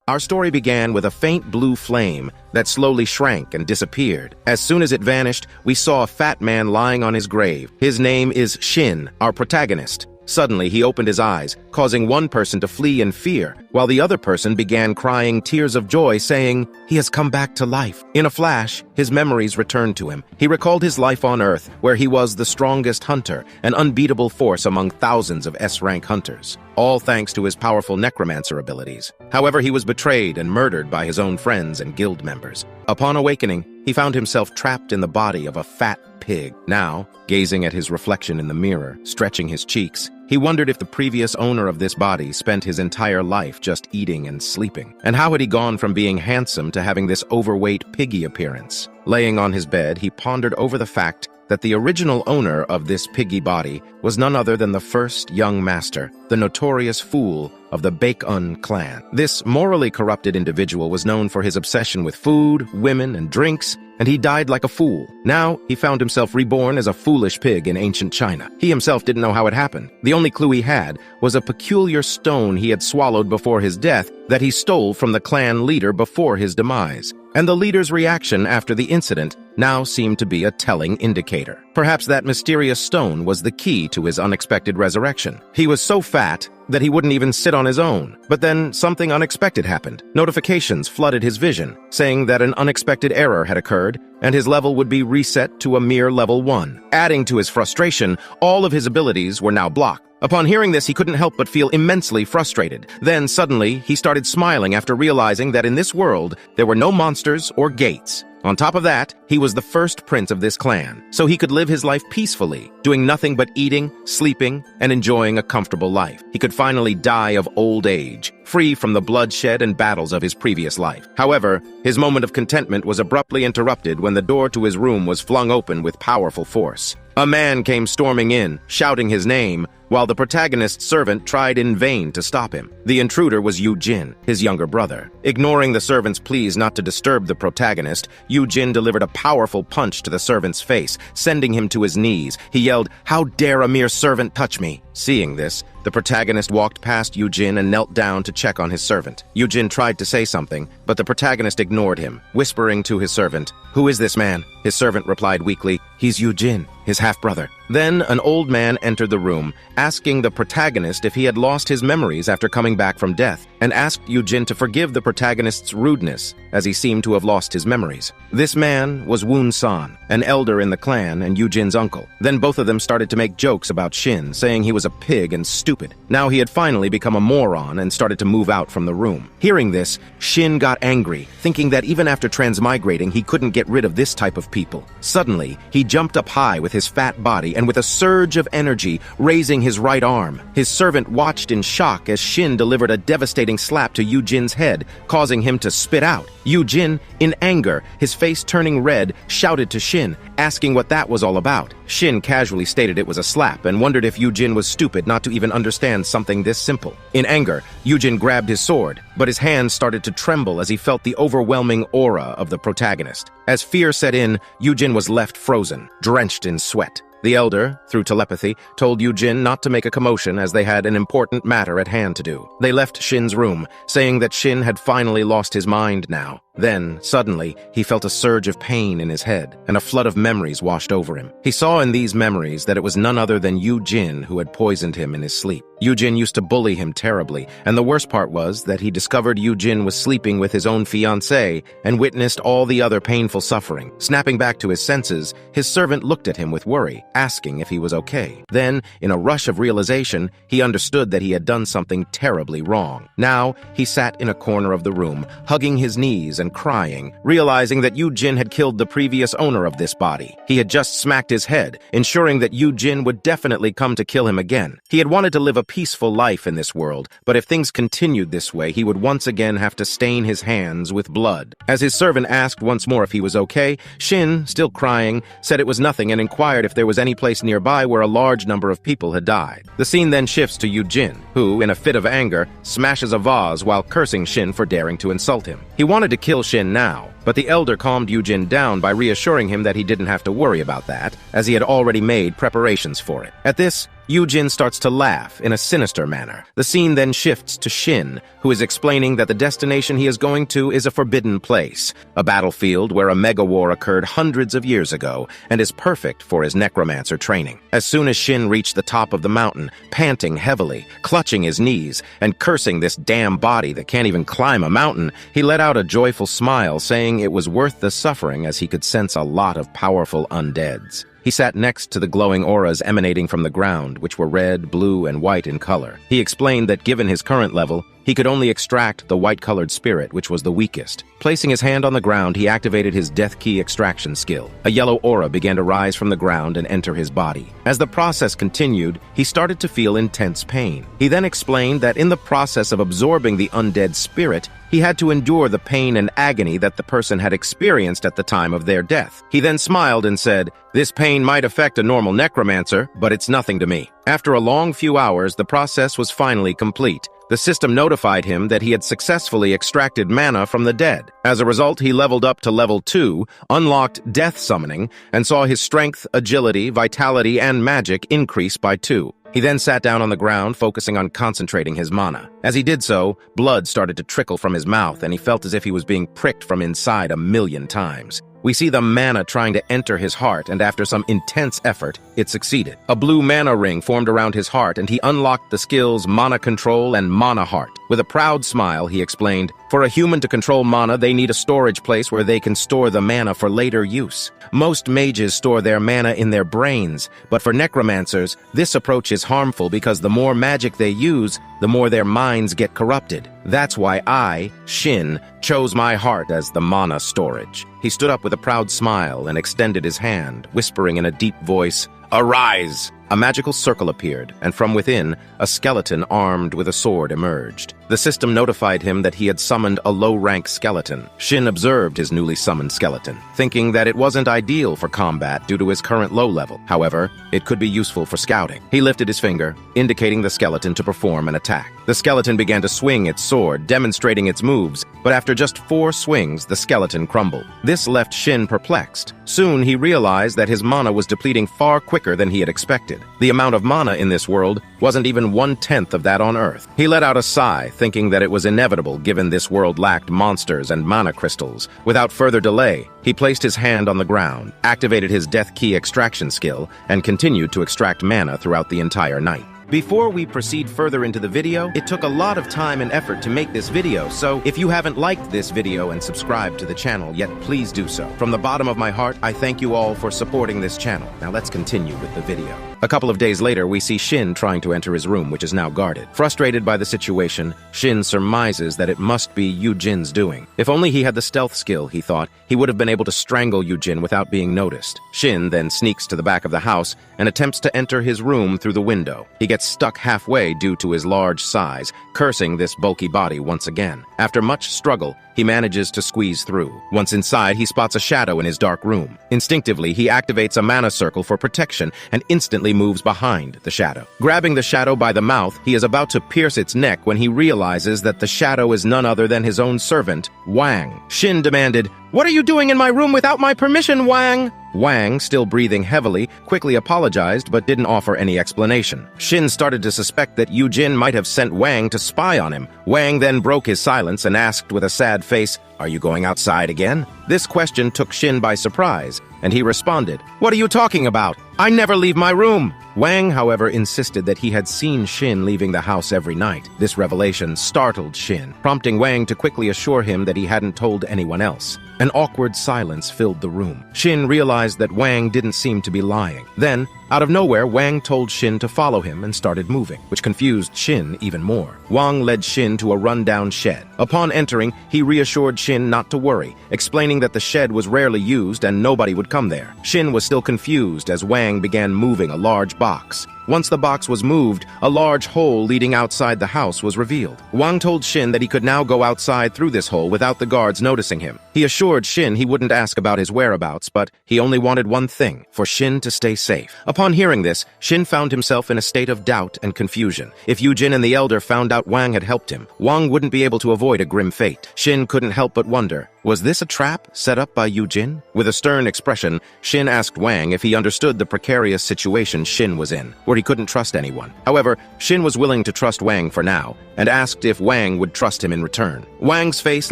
Our story began with a faint blue flame that slowly shrank and disappeared. As soon as it vanished, we saw a fat man lying on his grave. His name is Shin, our protagonist. Suddenly, he opened his eyes, causing one person to flee in fear, while the other person began crying tears of joy, saying, "He has come back to life." In a flash, his memories returned to him. He recalled his life on Earth, where he was the strongest hunter, an unbeatable force among thousands of S-rank hunters, all thanks to his powerful Necromancer abilities. However, he was betrayed and murdered by his own friends and guild members. Upon awakening, he found himself trapped in the body of a fat pig. Now, gazing at his reflection in the mirror, stretching his cheeks, he wondered if the previous owner of this body spent his entire life just eating and sleeping. And how had he gone from being handsome to having this overweight piggy appearance? Laying on his bed, he pondered over the fact that the original owner of this piggy body was none other than the first young master, the notorious fool of the Baek-un clan. This morally corrupted individual was known for his obsession with food, women, and drinks, and he died like a fool. Now, he found himself reborn as a foolish pig in ancient China. He himself didn't know how it happened. The only clue he had was a peculiar stone he had swallowed before his death that he stole from the clan leader before his demise. And the leader's reaction after the incident now seemed to be a telling indicator. Perhaps that mysterious stone was the key to his unexpected resurrection. He was so fat that he wouldn't even sit on his own. But then something unexpected happened. Notifications flooded his vision, saying that an unexpected error had occurred, and his level would be reset to a mere level 1. Adding to his frustration, all of his abilities were now blocked. Upon hearing this, he couldn't help but feel immensely frustrated. Then, suddenly, he started smiling after realizing that in this world, there were no monsters or gates. On top of that, he was the first prince of this clan, so he could live his life peacefully, doing nothing but eating, sleeping, and enjoying a comfortable life. He could finally die of old age, free from the bloodshed and battles of his previous life. However, his moment of contentment was abruptly interrupted when the door to his room was flung open with powerful force. A man came storming in, shouting his name, while the protagonist's servant tried in vain to stop him. The intruder was Yu Jin, his younger brother. Ignoring the servant's pleas not to disturb the protagonist, Yu Jin delivered a powerful punch to the servant's face, sending him to his knees. He yelled, "How dare a mere servant touch me?" Seeing this, the protagonist walked past Yu Jin and knelt down to check on his servant. Yu Jin tried to say something, but the protagonist ignored him, whispering to his servant, "Who is this man?" His servant replied weakly, "He's Yu Jin, his half-brother." Then an old man entered the room, asking the protagonist if he had lost his memories after coming back from death, and asked Yu Jin to forgive the protagonist's rudeness, as he seemed to have lost his memories. This man was Woon San, an elder in the clan and Yu Jin's uncle. Then both of them started to make jokes about Shin, saying he was a pig and stupid. Now he had finally become a moron and started to move out from the room. Hearing this, Shin got angry, thinking that even after transmigrating, he couldn't get rid of this type of people. Suddenly, he jumped up high with his fat body and with a surge of energy, raising his right arm. His servant watched in shock as Shin delivered a devastating slap to Yu Jin's head, causing him to spit out. Yu Jin, in anger, his face turning red, shouted to Shin, asking what that was all about. Shin casually stated it was a slap and wondered if Yu Jin was stupid not to even understand something this simple. In anger, Yu Jin grabbed his sword, but his hands started to tremble as he felt the overwhelming aura of the protagonist. As fear set in, Yu Jin was left frozen, drenched in sweat. The elder, through telepathy, told Yu Jin not to make a commotion as they had an important matter at hand to do. They left Shin's room, saying that Shin had finally lost his mind now. Then, suddenly, he felt a surge of pain in his head, and a flood of memories washed over him. He saw in these memories that it was none other than Yu Jin who had poisoned him in his sleep. Yu Jin used to bully him terribly, and the worst part was that he discovered Yu Jin was sleeping with his own fiancée and witnessed all the other painful suffering. Snapping back to his senses, his servant looked at him with worry, asking if he was okay. Then, in a rush of realization, he understood that he had done something terribly wrong. Now, he sat in a corner of the room, hugging his knees and crying, realizing that Yu Jin had killed the previous owner of this body. He had just smacked his head, ensuring that Yu Jin would definitely come to kill him again. He had wanted to live a peaceful life in this world, but if things continued this way, he would once again have to stain his hands with blood. As his servant asked once more if he was okay, Shin, still crying, said it was nothing and inquired if there was any place nearby where a large number of people had died. The scene then shifts to Yu Jin, who, in a fit of anger, smashes a vase while cursing Shin for daring to insult him. He wanted to kill Shin now, but the elder calmed Yu Jin down by reassuring him that he didn't have to worry about that, as he had already made preparations for it. At this, Yujin starts to laugh in a sinister manner. The scene then shifts to Shin, who is explaining that the destination he is going to is a forbidden place, a battlefield where a mega war occurred hundreds of years ago and is perfect for his necromancer training. As soon as Shin reached the top of the mountain, panting heavily, clutching his knees, and cursing this damn body that can't even climb a mountain, he let out a joyful smile, saying it was worth the suffering as he could sense a lot of powerful undeads. He sat next to the glowing auras emanating from the ground, which were red, blue, and white in color. He explained that given his current level, he could only extract the white-colored spirit, which was the weakest. Placing his hand on the ground, he activated his Death Key extraction skill. A yellow aura began to rise from the ground and enter his body. As the process continued, he started to feel intense pain. He then explained that in the process of absorbing the undead spirit, he had to endure the pain and agony that the person had experienced at the time of their death. He then smiled and said, "This pain might affect a normal necromancer, but it's nothing to me." After a long few hours, the process was finally complete. The system notified him that he had successfully extracted mana from the dead. As a result, he leveled up to level 2, unlocked Death Summoning, and saw his strength, agility, vitality, and magic increase by 2. He then sat down on the ground, focusing on concentrating his mana. As he did so, blood started to trickle from his mouth, and he felt as if he was being pricked from inside 1,000,000 times. We see the mana trying to enter his heart, and after some intense effort, it succeeded. A blue mana ring formed around his heart, and he unlocked the skills Mana Control and Mana Heart. With a proud smile, he explained, "For a human to control mana, they need a storage place where they can store the mana for later use. Most mages store their mana in their brains, but for necromancers, this approach is harmful because the more magic they use, the more their minds get corrupted. That's why I, Shin, chose my heart as the mana storage." He stood up with a proud smile and extended his hand, whispering in a deep voice, "Arise!" A magical circle appeared, and from within, a skeleton armed with a sword emerged. The system notified him that he had summoned a low-rank skeleton. Shin observed his newly summoned skeleton, thinking that it wasn't ideal for combat due to his current low level. However, it could be useful for scouting. He lifted his finger, indicating the skeleton to perform an attack. The skeleton began to swing its sword, demonstrating its moves, but after just 4 swings, the skeleton crumbled. This left Shin perplexed. Soon he realized that his mana was depleting far quicker than he had expected. The amount of mana in this world wasn't even 1/10 of that on Earth. He let out a sigh, thinking that it was inevitable given this world lacked monsters and mana crystals. Without further delay, he placed his hand on the ground, activated his Death Key extraction skill, and continued to extract mana throughout the entire night. Before we proceed further into the video, it took a lot of time and effort to make this video, so if you haven't liked this video and subscribed to the channel yet, please do so. From the bottom of my heart, I thank you all for supporting this channel. Now let's continue with the video. A couple of days later, we see Shin trying to enter his room, which is now guarded. Frustrated by the situation, Shin surmises that it must be Yujin's doing. If only he had the stealth skill, he thought, he would have been able to strangle Yujin without being noticed. Shin then sneaks to the back of the house and attempts to enter his room through the window. He gets stuck halfway due to his large size, cursing this bulky body once again. After much struggle, he manages to squeeze through. Once inside, he spots a shadow in his dark room. Instinctively, he activates a mana circle for protection and instantly moves behind the shadow. Grabbing the shadow by the mouth, he is about to pierce its neck when he realizes that the shadow is none other than his own servant, Wang. Shin demanded, "What are you doing in my room without my permission, Wang?" Wang, still breathing heavily, quickly apologized but didn't offer any explanation. Shin started to suspect that Yujin might have sent Wang to spy on him. Wang then broke his silence and asked with a sad face, "Are you going outside again?" This question took Shin by surprise, and he responded, "What are you talking about? I never leave my room." Wang, however, insisted that he had seen Shin leaving the house every night. This revelation startled Shin, prompting Wang to quickly assure him that he hadn't told anyone else. An awkward silence filled the room. Shin realized that Wang didn't seem to be lying. Then, out of nowhere, Wang told Shin to follow him and started moving, which confused Shin even more. Wang led Shin to a rundown shed. Upon entering, he reassured Shin not to worry, explaining that the shed was rarely used and nobody would come there. Shin was still confused as Wang began moving a large box. Once the box was moved, a large hole leading outside the house was revealed. Wang told Shin that he could now go outside through this hole without the guards noticing him. He assured Shin he wouldn't ask about his whereabouts, but he only wanted one thing, for Shin to stay safe. Upon hearing this, Shin found himself in a state of doubt and confusion. If Yujin and the Elder found out Wang had helped him, Wang wouldn't be able to avoid a grim fate. Shin couldn't help but wonder, Was this a trap set up by Yujin? With a stern expression, Shin asked Wang if he understood the precarious situation Shin was in, where he couldn't trust anyone. However, Shin was willing to trust Wang for now, and asked if Wang would trust him in return. Wang's face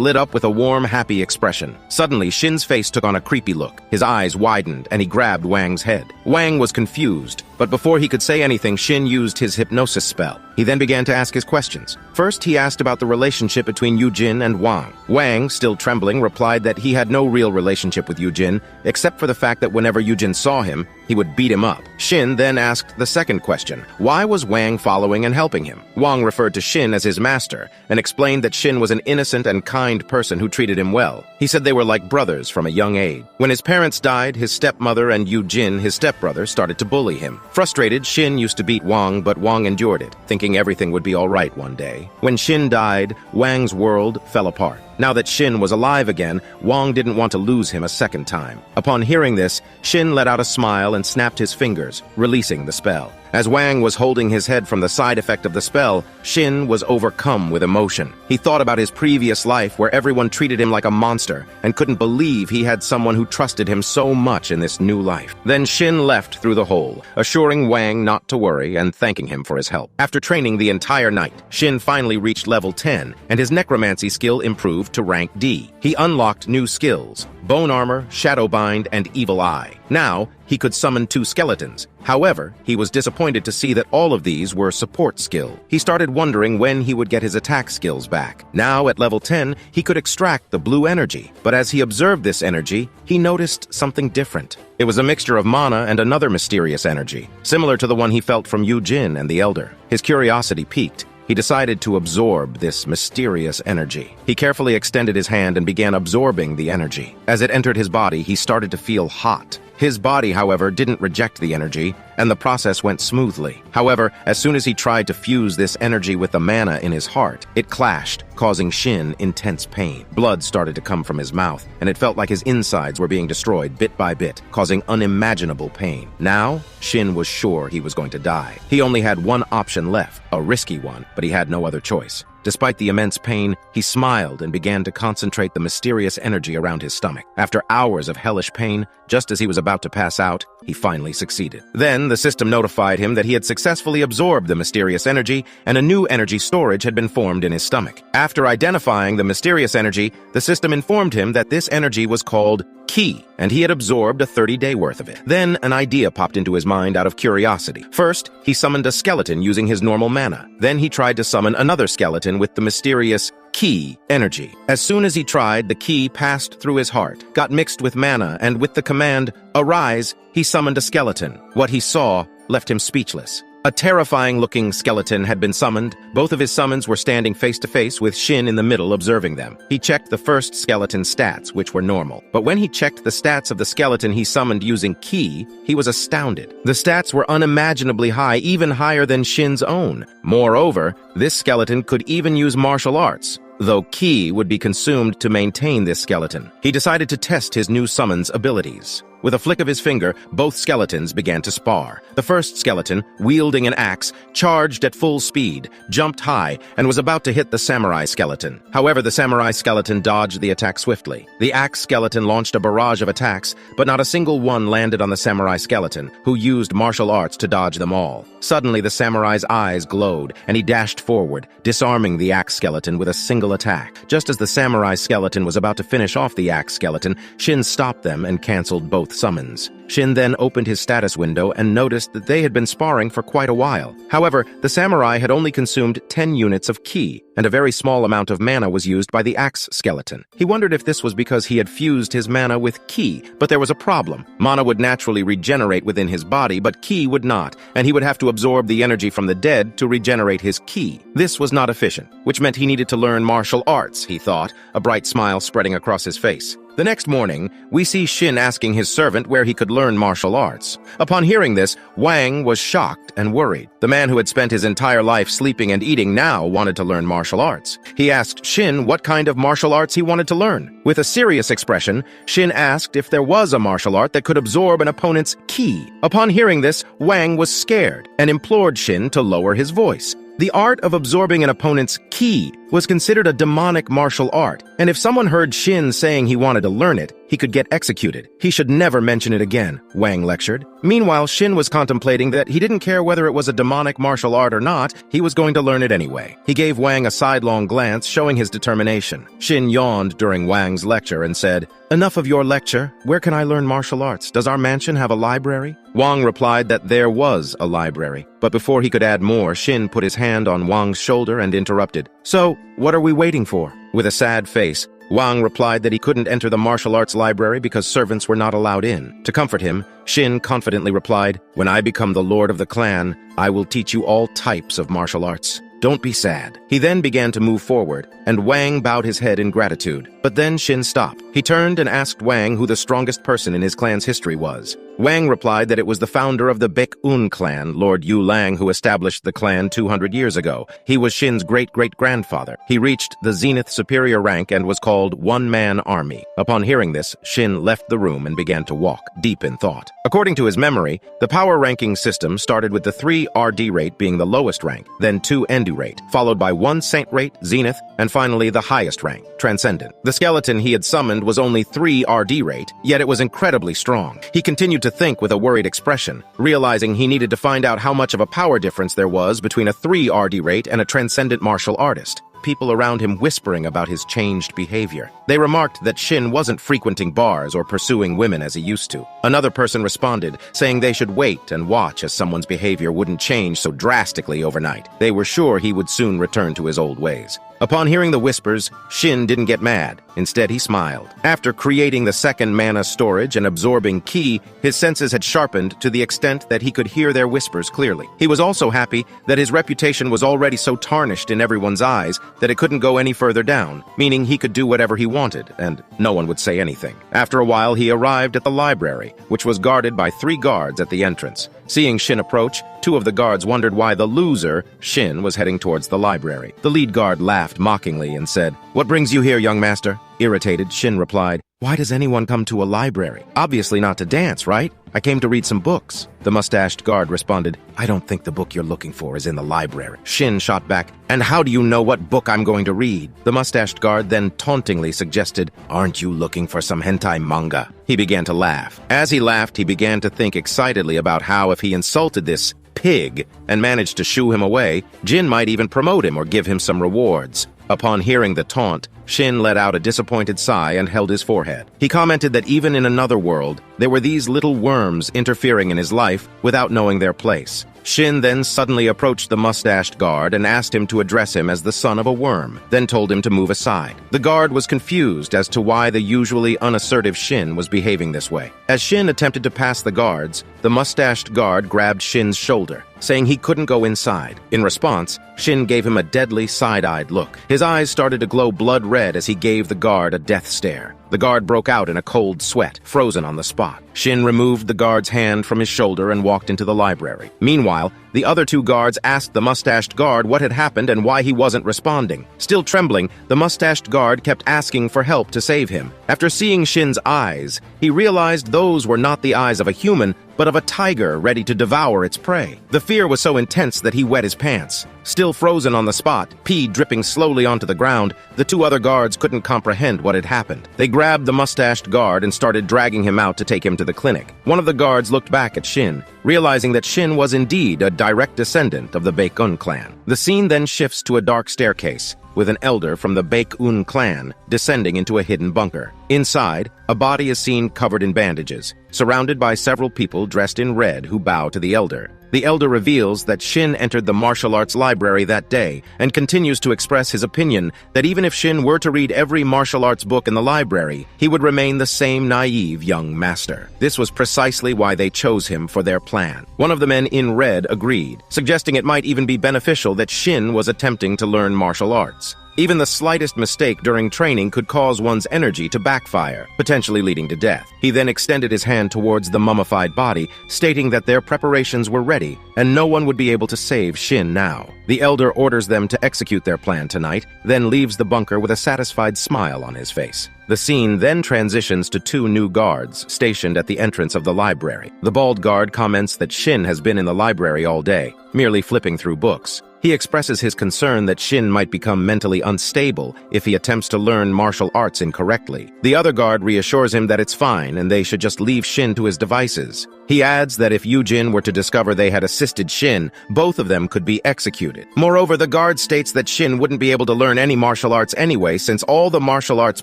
lit up with a warm, happy expression. Suddenly, Shin's face took on a creepy look. His eyes widened, and he grabbed Wang's head. Wang was confused, but before he could say anything, Shin used his hypnosis spell. He then began to ask his questions. First, he asked about the relationship between Yujin and Wang. Wang, still trembling, replied that he had no real relationship with Yujin, except for the fact that whenever Yujin saw him, he would beat him up. Shin then asked the second question. Why was Wang following and helping him? Wang referred to Shin as his master, and explained that Shin was an innocent and kind person who treated him well. He said they were like brothers from a young age. When his parents died, his stepmother and Yujin, his stepbrother, started to bully him. Frustrated, Shin used to beat Wang, but Wang endured it, thinking everything would be all right one day. When Shin died, Wang's world fell apart. Now that Shin was alive again, Wang didn't want to lose him a second time. Upon hearing this, Shin let out a smile and snapped his fingers, releasing the spell. As Wang was holding his head from the side effect of the spell, Shin was overcome with emotion. He thought about his previous life where everyone treated him like a monster and couldn't believe he had someone who trusted him so much in this new life. Then Shin left through the hole, assuring Wang not to worry and thanking him for his help. After training the entire night, Shin finally reached level 10, and his necromancy skill improved to rank D. He unlocked new skills: Bone Armor, Shadowbind, and Evil Eye. Now, he could summon 2 skeletons. However, he was disappointed to see that all of these were support skill. He started wondering when he would get his attack skills back. Now, at level 10, he could extract the blue energy. But as he observed this energy, he noticed something different. It was a mixture of mana and another mysterious energy, similar to the one he felt from Yujin and the Elder. His curiosity piqued. He decided to absorb this mysterious energy. He carefully extended his hand and began absorbing the energy. As it entered his body, he started to feel hot. His body, however, didn't reject the energy, and the process went smoothly. However, as soon as he tried to fuse this energy with the mana in his heart, it clashed, causing Shin intense pain. Blood started to come from his mouth, and it felt like his insides were being destroyed bit by bit, causing unimaginable pain. Now, Shin was sure he was going to die. He only had one option left, a risky one, but he had no other choice. Despite the immense pain, he smiled and began to concentrate the mysterious energy around his stomach. After hours of hellish pain, just as he was about to pass out, he finally succeeded. Then, the system notified him that he had successfully absorbed the mysterious energy, and a new energy storage had been formed in his stomach. After identifying the mysterious energy, the system informed him that this energy was called Ki, and he had absorbed a 30-day worth of it. Then, an idea popped into his mind out of curiosity. First, he summoned a skeleton using his normal mana. Then he tried to summon another skeleton with the mysterious Ki energy. As soon as he tried, the Ki passed through his heart, got mixed with mana, and with the command, "Arise," he summoned a skeleton. What he saw left him speechless. A terrifying-looking skeleton had been summoned. Both of his summons were standing face-to-face with Shin in the middle observing them. He checked the first skeleton's stats, which were normal. But when he checked the stats of the skeleton he summoned using Ki, he was astounded. The stats were unimaginably high, even higher than Shin's own. Moreover, this skeleton could even use martial arts, though Ki would be consumed to maintain this skeleton. He decided to test his new summon's abilities. With a flick of his finger, both skeletons began to spar. The first skeleton, wielding an axe, charged at full speed, jumped high, and was about to hit the samurai skeleton. However, the samurai skeleton dodged the attack swiftly. The axe skeleton launched a barrage of attacks, but not a single one landed on the samurai skeleton, who used martial arts to dodge them all. Suddenly, the samurai's eyes glowed, and he dashed forward, disarming the axe skeleton with a single attack. Just as the samurai skeleton was about to finish off the axe skeleton, Shin stopped them and canceled both summons. Shin then opened his status window and noticed that they had been sparring for quite a while. However, the samurai had only consumed 10 units of Ki, and a very small amount of mana was used by the axe skeleton. He wondered if this was because he had fused his mana with Ki, but there was a problem. Mana would naturally regenerate within his body, but Ki would not, and he would have to absorb the energy from the dead to regenerate his Ki. This was not efficient, which meant he needed to learn martial arts, he thought, a bright smile spreading across his face. The next morning, we see Shin asking his servant where he could learn martial arts. Upon hearing this, Wang was shocked and worried. The man who had spent his entire life sleeping and eating now wanted to learn martial arts. He asked Shin what kind of martial arts he wanted to learn. With a serious expression, Shin asked if there was a martial art that could absorb an opponent's Ki. Upon hearing this, Wang was scared and implored Shin to lower his voice. The art of absorbing an opponent's ki was considered a demonic martial art, and if someone heard Shin saying he wanted to learn it, he could get executed. He should never mention it again, Wang lectured. Meanwhile, Shin was contemplating that he didn't care whether it was a demonic martial art or not, he was going to learn it anyway. He gave Wang a sidelong glance, showing his determination. Shin yawned during Wang's lecture and said, "Enough of your lecture. Where can I learn martial arts? Does our mansion have a library?" Wang replied that there was a library, but before he could add more, Shin put his hand on Wang's shoulder and interrupted. "So, what are we waiting for?" With a sad face, Wang replied that he couldn't enter the martial arts library because servants were not allowed in. To comfort him, Shin confidently replied, "When I become the lord of the clan, I will teach you all types of martial arts. Don't be sad." He then began to move forward, and Wang bowed his head in gratitude. But then Shin stopped. He turned and asked Wang who the strongest person in his clan's history was. Wang replied that it was the founder of the Baek-un clan, Lord Yu Lang, who established the clan 200 years ago. He was Shin's great-great-grandfather. He reached the zenith superior rank and was called One-Man Army. Upon hearing this, Shin left the room and began to walk, deep in thought. According to his memory, the power ranking system started with the 3 RD rate being the lowest rank, then 2 Endu rate, followed by 1 Saint rate, Zenith, and finally the highest rank, Transcendent. The skeleton he had summoned was only 3 RD rate, yet it was incredibly strong. He continued to think with a worried expression, realizing he needed to find out how much of a power difference there was between a 3 RD rate and a Transcendent martial artist. People around him whispering about his changed behavior. They remarked that Shin wasn't frequenting bars or pursuing women as he used to. Another person responded, saying they should wait and watch as someone's behavior wouldn't change so drastically overnight. They were sure he would soon return to his old ways. Upon hearing the whispers, Shin didn't get mad. Instead, he smiled. After creating the second mana storage and absorbing ki, his senses had sharpened to the extent that he could hear their whispers clearly. He was also happy that his reputation was already so tarnished in everyone's eyes that it couldn't go any further down, meaning he could do whatever he wanted, and no one would say anything. After a while, he arrived at the library, which was guarded by 3 guards at the entrance. Seeing Shin approach, 2 of the guards wondered why the loser, Shin, was heading towards the library. The lead guard laughed mockingly and said, "What brings you here, young master?" Irritated, Shin replied, "Why does anyone come to a library? Obviously not to dance, right? I came to read some books." The mustached guard responded, "I don't think the book you're looking for is in the library." Shin shot back, "And how do you know what book I'm going to read?" The mustached guard then tauntingly suggested, "Aren't you looking for some hentai manga?" He began to laugh. As he laughed, he began to think excitedly about how if he insulted this pig and managed to shoo him away, Jin might even promote him or give him some rewards. Upon hearing the taunt, Shin let out a disappointed sigh and held his forehead. He commented that even in another world, there were these little worms interfering in his life without knowing their place. Shin then suddenly approached the mustached guard and asked him to address him as the son of a worm, then told him to move aside. The guard was confused as to why the usually unassertive Shin was behaving this way. As Shin attempted to pass the guards, the mustached guard grabbed Shin's shoulder, saying he couldn't go inside. In response, Shin gave him a deadly side-eyed look. His eyes started to glow blood red as he gave the guard a death stare. The guard broke out in a cold sweat, frozen on the spot. Shin removed the guard's hand from his shoulder and walked into the library. Meanwhile, the other 2 guards asked the mustached guard what had happened and why he wasn't responding. Still trembling, the mustached guard kept asking for help to save him. After seeing Shin's eyes, he realized those were not the eyes of a human, but of a tiger ready to devour its prey. The fear was so intense that he wet his pants. Still frozen on the spot, pee dripping slowly onto the ground, the 2 other guards couldn't comprehend what had happened. They grabbed the mustached guard and started dragging him out to take him to the clinic. One of the guards looked back at Shin, realizing that Shin was indeed a direct descendant of the Baek-un clan. The scene then shifts to a dark staircase, with an elder from the Baek-un clan descending into a hidden bunker. Inside, a body is seen covered in bandages, surrounded by several people dressed in red who bow to the elder. The elder reveals that Shin entered the martial arts library that day and continues to express his opinion that even if Shin were to read every martial arts book in the library, he would remain the same naive young master. This was precisely why they chose him for their plan. One of the men in red agreed, suggesting it might even be beneficial that Shin was attempting to learn martial arts. Even the slightest mistake during training could cause one's energy to backfire, potentially leading to death. He then extended his hand towards the mummified body, stating that their preparations were ready, and no one would be able to save Shin now. The elder orders them to execute their plan tonight, then leaves the bunker with a satisfied smile on his face. The scene then transitions to two new guards stationed at the entrance of the library. The bald guard comments that Shin has been in the library all day, merely flipping through books. He expresses his concern that Shin might become mentally unstable if he attempts to learn martial arts incorrectly. The other guard reassures him that it's fine and they should just leave Shin to his devices. He adds that if Yujin were to discover they had assisted Shin, both of them could be executed. Moreover, the guard states that Shin wouldn't be able to learn any martial arts anyway, since all the martial arts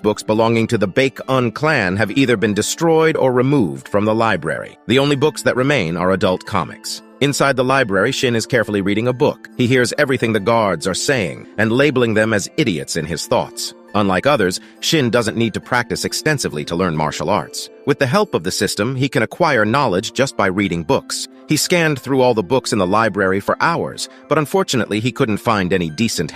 books belonging to the Baek-un clan have either been destroyed or removed from the library. The only books that remain are adult comics. Inside the library, Shin is carefully reading a book. He hears everything the guards are saying and labeling them as idiots in his thoughts. Unlike others, Shin doesn't need to practice extensively to learn martial arts. With the help of the system, he can acquire knowledge just by reading books. He scanned through all the books in the library for hours, but unfortunately he couldn't find any decent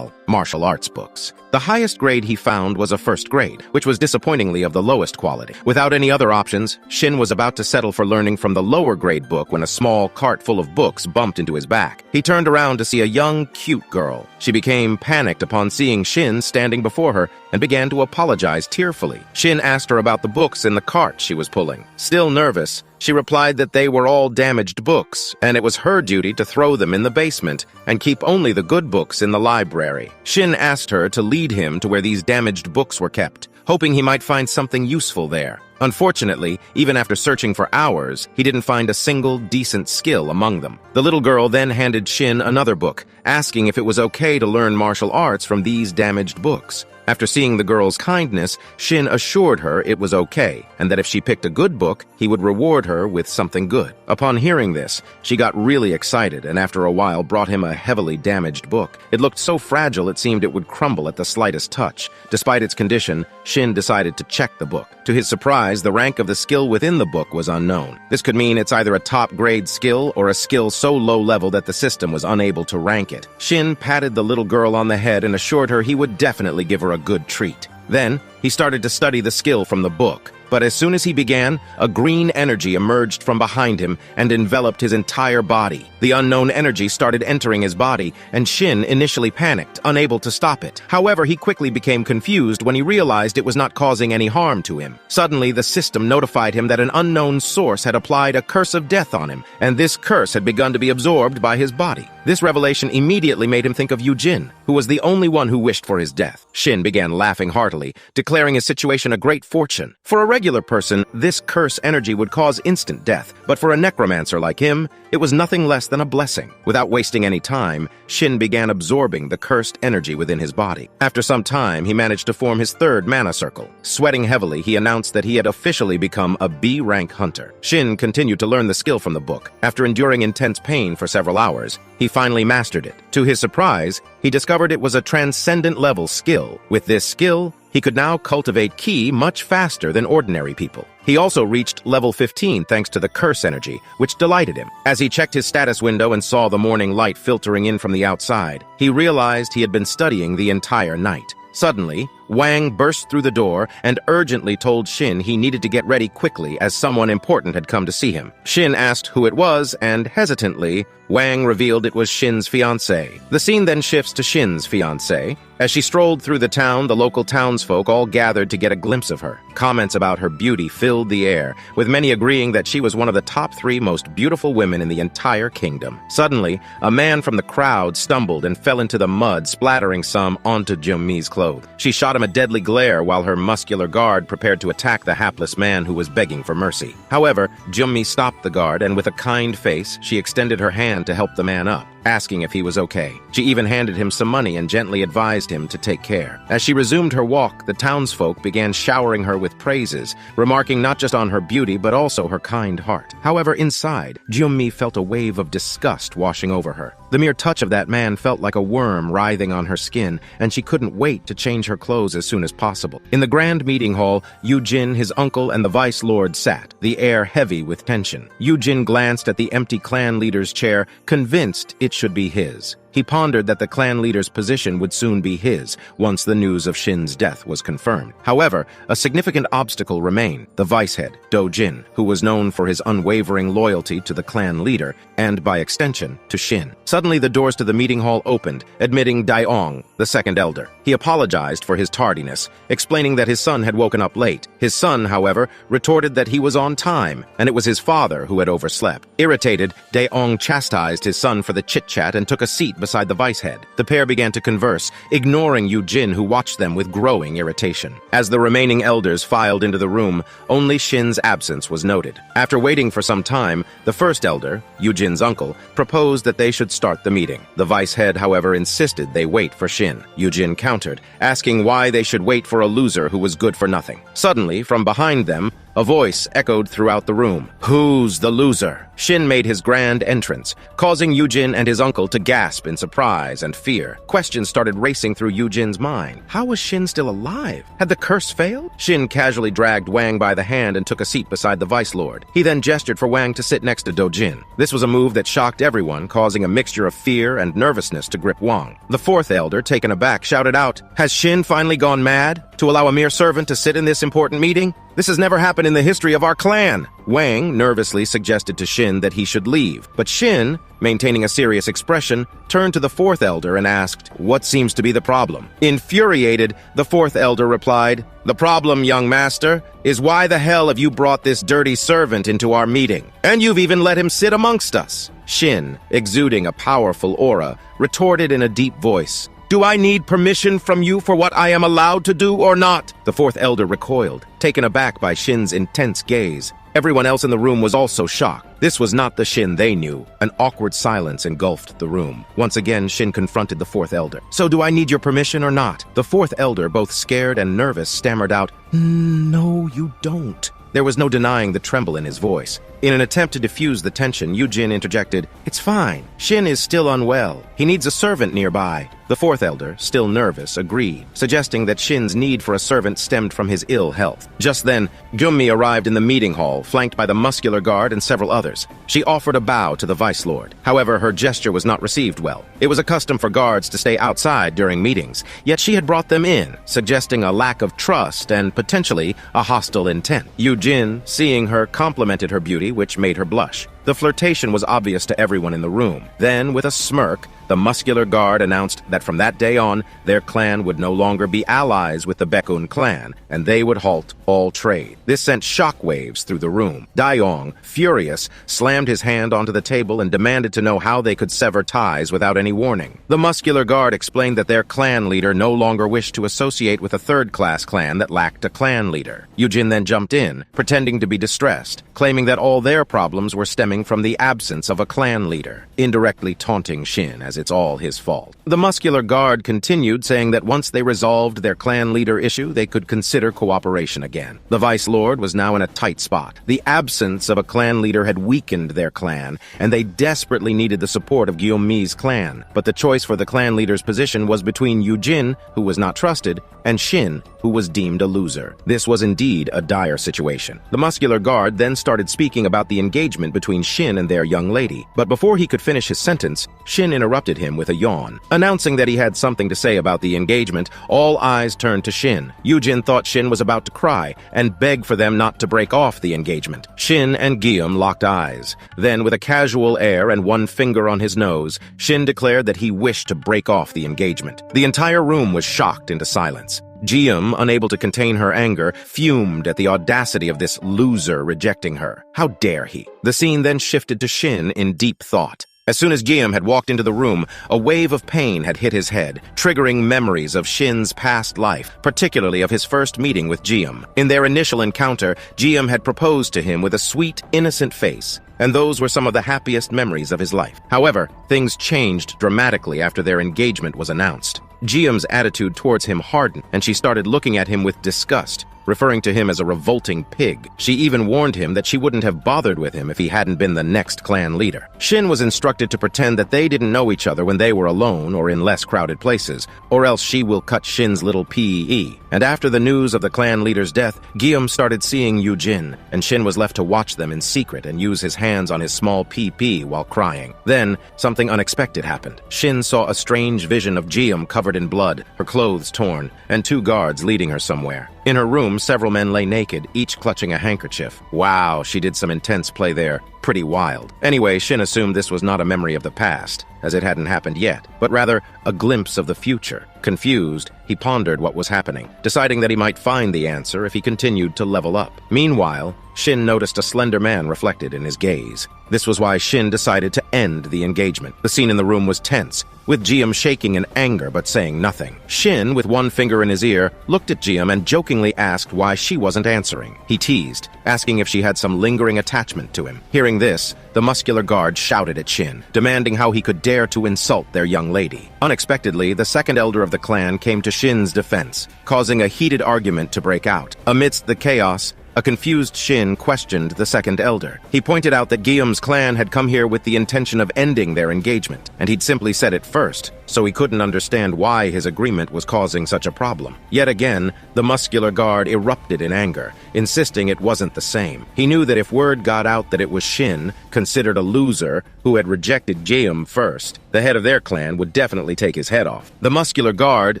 martial arts books. The highest grade he found was a first grade, which was disappointingly of the lowest quality. Without any other options, Shin was about to settle for learning from the lower grade book when a small cart full of books bumped into his back. He turned around to see a young, cute girl. She became panicked upon seeing Shin standing before her and began to apologize tearfully. Shin asked her about the books in the cart she was pulling. Still nervous, she replied that they were all damaged books, and it was her duty to throw them in the basement and keep only the good books in the library. Shin asked her to lead him to where these damaged books were kept, hoping he might find something useful there. Unfortunately, even after searching for hours, he didn't find a single decent skill among them. The little girl then handed Shin another book, asking if it was okay to learn martial arts from these damaged books. After seeing the girl's kindness, Shin assured her it was okay, and that if she picked a good book, he would reward her with something good. Upon hearing this, she got really excited and after a while brought him a heavily damaged book. It looked so fragile it seemed it would crumble at the slightest touch. Despite its condition, Shin decided to check the book. To his surprise, the rank of the skill within the book was unknown. This could mean it's either a top-grade skill or a skill so low-level that the system was unable to rank it. Shin patted the little girl on the head and assured her he would definitely give her a good treat. Then, he started to study the skill from the book. But as soon as he began, a green energy emerged from behind him and enveloped his entire body. The unknown energy started entering his body, and Shin initially panicked, unable to stop it. However, he quickly became confused when he realized it was not causing any harm to him. Suddenly, the system notified him that an unknown source had applied a curse of death on him, and this curse had begun to be absorbed by his body. This revelation immediately made him think of Yujin, who was the only one who wished for his death. Shin began laughing heartily, declaring his situation a great fortune. For a regular person, this curse energy would cause instant death, but for a necromancer like him, it was nothing less than a blessing. Without wasting any time, Shin began absorbing the cursed energy within his body. After some time, he managed to form his third mana circle. Sweating heavily, he announced that he had officially become a B-rank hunter. Shin continued to learn the skill from the book. After enduring intense pain for several hours, he finally mastered it. To his surprise, he discovered it was a transcendent-level skill. With this skill, he could now cultivate ki much faster than ordinary people. He also reached level 15 thanks to the curse energy, which delighted him. As he checked his status window and saw the morning light filtering in from the outside, he realized he had been studying the entire night. Suddenly, Wang burst through the door and urgently told Shin he needed to get ready quickly as someone important had come to see him. Shin asked who it was, and hesitantly, Wang revealed it was Shin's fiancée. The scene then shifts to Shin's fiancée. As she strolled through the town, the local townsfolk all gathered to get a glimpse of her. Comments about her beauty filled the air, with many agreeing that she was one of the top 3 most beautiful women in the entire kingdom. Suddenly, a man from the crowd stumbled and fell into the mud, splattering some onto Jung-mi's clothes. She shot him a deadly glare while her muscular guard prepared to attack the hapless man who was begging for mercy. However, Jung-mi stopped the guard, and with a kind face, she extended her hand to help the man up, asking if he was okay. She even handed him some money and gently advised him to take care. As she resumed her walk, the townsfolk began showering her with praises, remarking not just on her beauty but also her kind heart. However, inside, Jung-mi felt a wave of disgust washing over her. The mere touch of that man felt like a worm writhing on her skin, and she couldn't wait to change her clothes as soon as possible. In the grand meeting hall, Yujin, his uncle, and the vice lord sat, the air heavy with tension. Yujin glanced at the empty clan leader's chair, convinced it should be his. He pondered that the clan leader's position would soon be his, once the news of Shin's death was confirmed. However, a significant obstacle remained: the vice-head, Do-jin, who was known for his unwavering loyalty to the clan leader, and by extension, to Shin. Suddenly, the doors to the meeting hall opened, admitting Daeong, the second elder. He apologized for his tardiness, explaining that his son had woken up late. His son, however, retorted that he was on time, and it was his father who had overslept. Irritated, Daeong chastised his son for the chit-chat and took a seat beside the vice-head. The pair began to converse, ignoring Yoo-jin, who watched them with growing irritation. As the remaining elders filed into the room, only Shin's absence was noted. After waiting for some time, the first elder, Yoo-jin's uncle, proposed that they should start the meeting. The vice-head, however, insisted they wait for Shin. Yoo-jin countered, asking why they should wait for a loser who was good for nothing. Suddenly, from behind them, a voice echoed throughout the room. "Who's the loser?" Shin made his grand entrance, causing Yoo-jin and his uncle to gasp in surprise and fear. Questions started racing through Yoo-jin's mind. How was Shin still alive? Had the curse failed? Shin casually dragged Wang by the hand and took a seat beside the vice lord. He then gestured for Wang to sit next to Do-jin. This was a move that shocked everyone, causing a mixture of fear and nervousness to grip Wang. The fourth elder, taken aback, shouted out, "Has Shin finally gone mad? To allow a mere servant to sit in this important meeting? This has never happened in the history of our clan." Wang nervously suggested to Shin that he should leave, but Shin, maintaining a serious expression, turned to the fourth elder and asked, "What seems to be the problem?" Infuriated, the fourth elder replied, "The problem, young master, is why the hell have you brought this dirty servant into our meeting? And you've even let him sit amongst us." Shin, exuding a powerful aura, retorted in a deep voice, "Do I need permission from you for what I am allowed to do or not?" The fourth elder recoiled, taken aback by Shin's intense gaze. Everyone else in the room was also shocked. This was not the Shin they knew. An awkward silence engulfed the room. Once again, Shin confronted the fourth elder. "So do I need your permission or not?" The fourth elder, both scared and nervous, stammered out, "No, you don't." There was no denying the tremble in his voice. In an attempt to diffuse the tension, Yoo-jin interjected, "It's fine. Shin is still unwell. He needs a servant nearby." The fourth elder, still nervous, agreed, suggesting that Shin's need for a servant stemmed from his ill health. Just then, Gyumi arrived in the meeting hall, flanked by the muscular guard and several others. She offered a bow to the vice lord. However, her gesture was not received well. It was a custom for guards to stay outside during meetings, yet she had brought them in, suggesting a lack of trust and potentially a hostile intent. Yoo-jin, seeing her, complimented her beauty, which made her blush. The flirtation was obvious to everyone in the room. Then, with a smirk, the muscular guard announced that from that day on, their clan would no longer be allies with the Baekun clan, and they would halt all trade. This sent shockwaves through the room. Daeong, furious, slammed his hand onto the table and demanded to know how they could sever ties without any warning. The muscular guard explained that their clan leader no longer wished to associate with a third-class clan that lacked a clan leader. Yoo-jin then jumped in, pretending to be distressed, claiming that all their problems were stemming from the absence of a clan leader, indirectly taunting Shin as it's all his fault. The muscular guard continued, saying that once they resolved their clan leader issue, they could consider cooperation again. The vice lord was now in a tight spot. The absence of a clan leader had weakened their clan, and they desperately needed the support of Gyeommi's clan. But the choice for the clan leader's position was between Yoo-jin, who was not trusted, and Shin, who was deemed a loser. This was indeed a dire situation. The muscular guard then started speaking about the engagement between Shin and their young lady. But before he could finish his sentence, Shin interrupted him with a yawn. Announcing that he had something to say about the engagement, all eyes turned to Shin. Yoo-jin thought Shin was about to cry and begged for them not to break off the engagement. Shin and Gyeom locked eyes. Then, with a casual air and one finger on his nose, Shin declared that he wished to break off the engagement. The entire room was shocked into silence. Gyeom, unable to contain her anger, fumed at the audacity of this loser rejecting her. How dare he? The scene then shifted to Shin in deep thought. As soon as Gyeom had walked into the room, a wave of pain had hit his head, triggering memories of Shin's past life, particularly of his first meeting with Gyeom. In their initial encounter, Gyeom had proposed to him with a sweet, innocent face, and those were some of the happiest memories of his life. However, things changed dramatically after their engagement was announced. Gyeom's attitude towards him hardened, and she started looking at him with disgust. referring to him as a revolting pig. She even warned him that she wouldn't have bothered with him if he hadn't been the next clan leader. Shin was instructed to pretend that they didn't know each other when they were alone or in less crowded places, or else she will cut Shin's little PE. And after the news of the clan leader's death, Guillaume started seeing Yujin, and Shin was left to watch them in secret and use his hands on his small PP while crying. Then, something unexpected happened. Shin saw a strange vision of Guillaume covered in blood, her clothes torn, and two guards leading her somewhere. In her room, several men lay naked, each clutching a handkerchief. Wow, she did some intense play there. Pretty wild. Anyway, Shin assumed this was not a memory of the past, as it hadn't happened yet, but rather a glimpse of the future. Confused, he pondered what was happening, deciding that he might find the answer if he continued to level up. Meanwhile, Shin noticed a slender man reflected in his gaze. This was why Shin decided to end the engagement. The scene in the room was tense, with Guillaume shaking in anger but saying nothing. Shin, with one finger in his ear, looked at Guillaume and jokingly asked why she wasn't answering. He teased, asking if she had some lingering attachment to him. Hearing this, the muscular guard shouted at Shin, demanding how he could dare to insult their young lady. Unexpectedly, the second elder of the clan came to Shin's defense, causing a heated argument to break out. Amidst the chaos, a confused Shin questioned the second elder. He pointed out that Guillaume's clan had come here with the intention of ending their engagement, and he'd simply said it first, so he couldn't understand why his agreement was causing such a problem. Yet again, the muscular guard erupted in anger, insisting it wasn't the same. He knew that if word got out that it was Shin, considered a loser, who had rejected Guillaume first, the head of their clan would definitely take his head off. The muscular guard,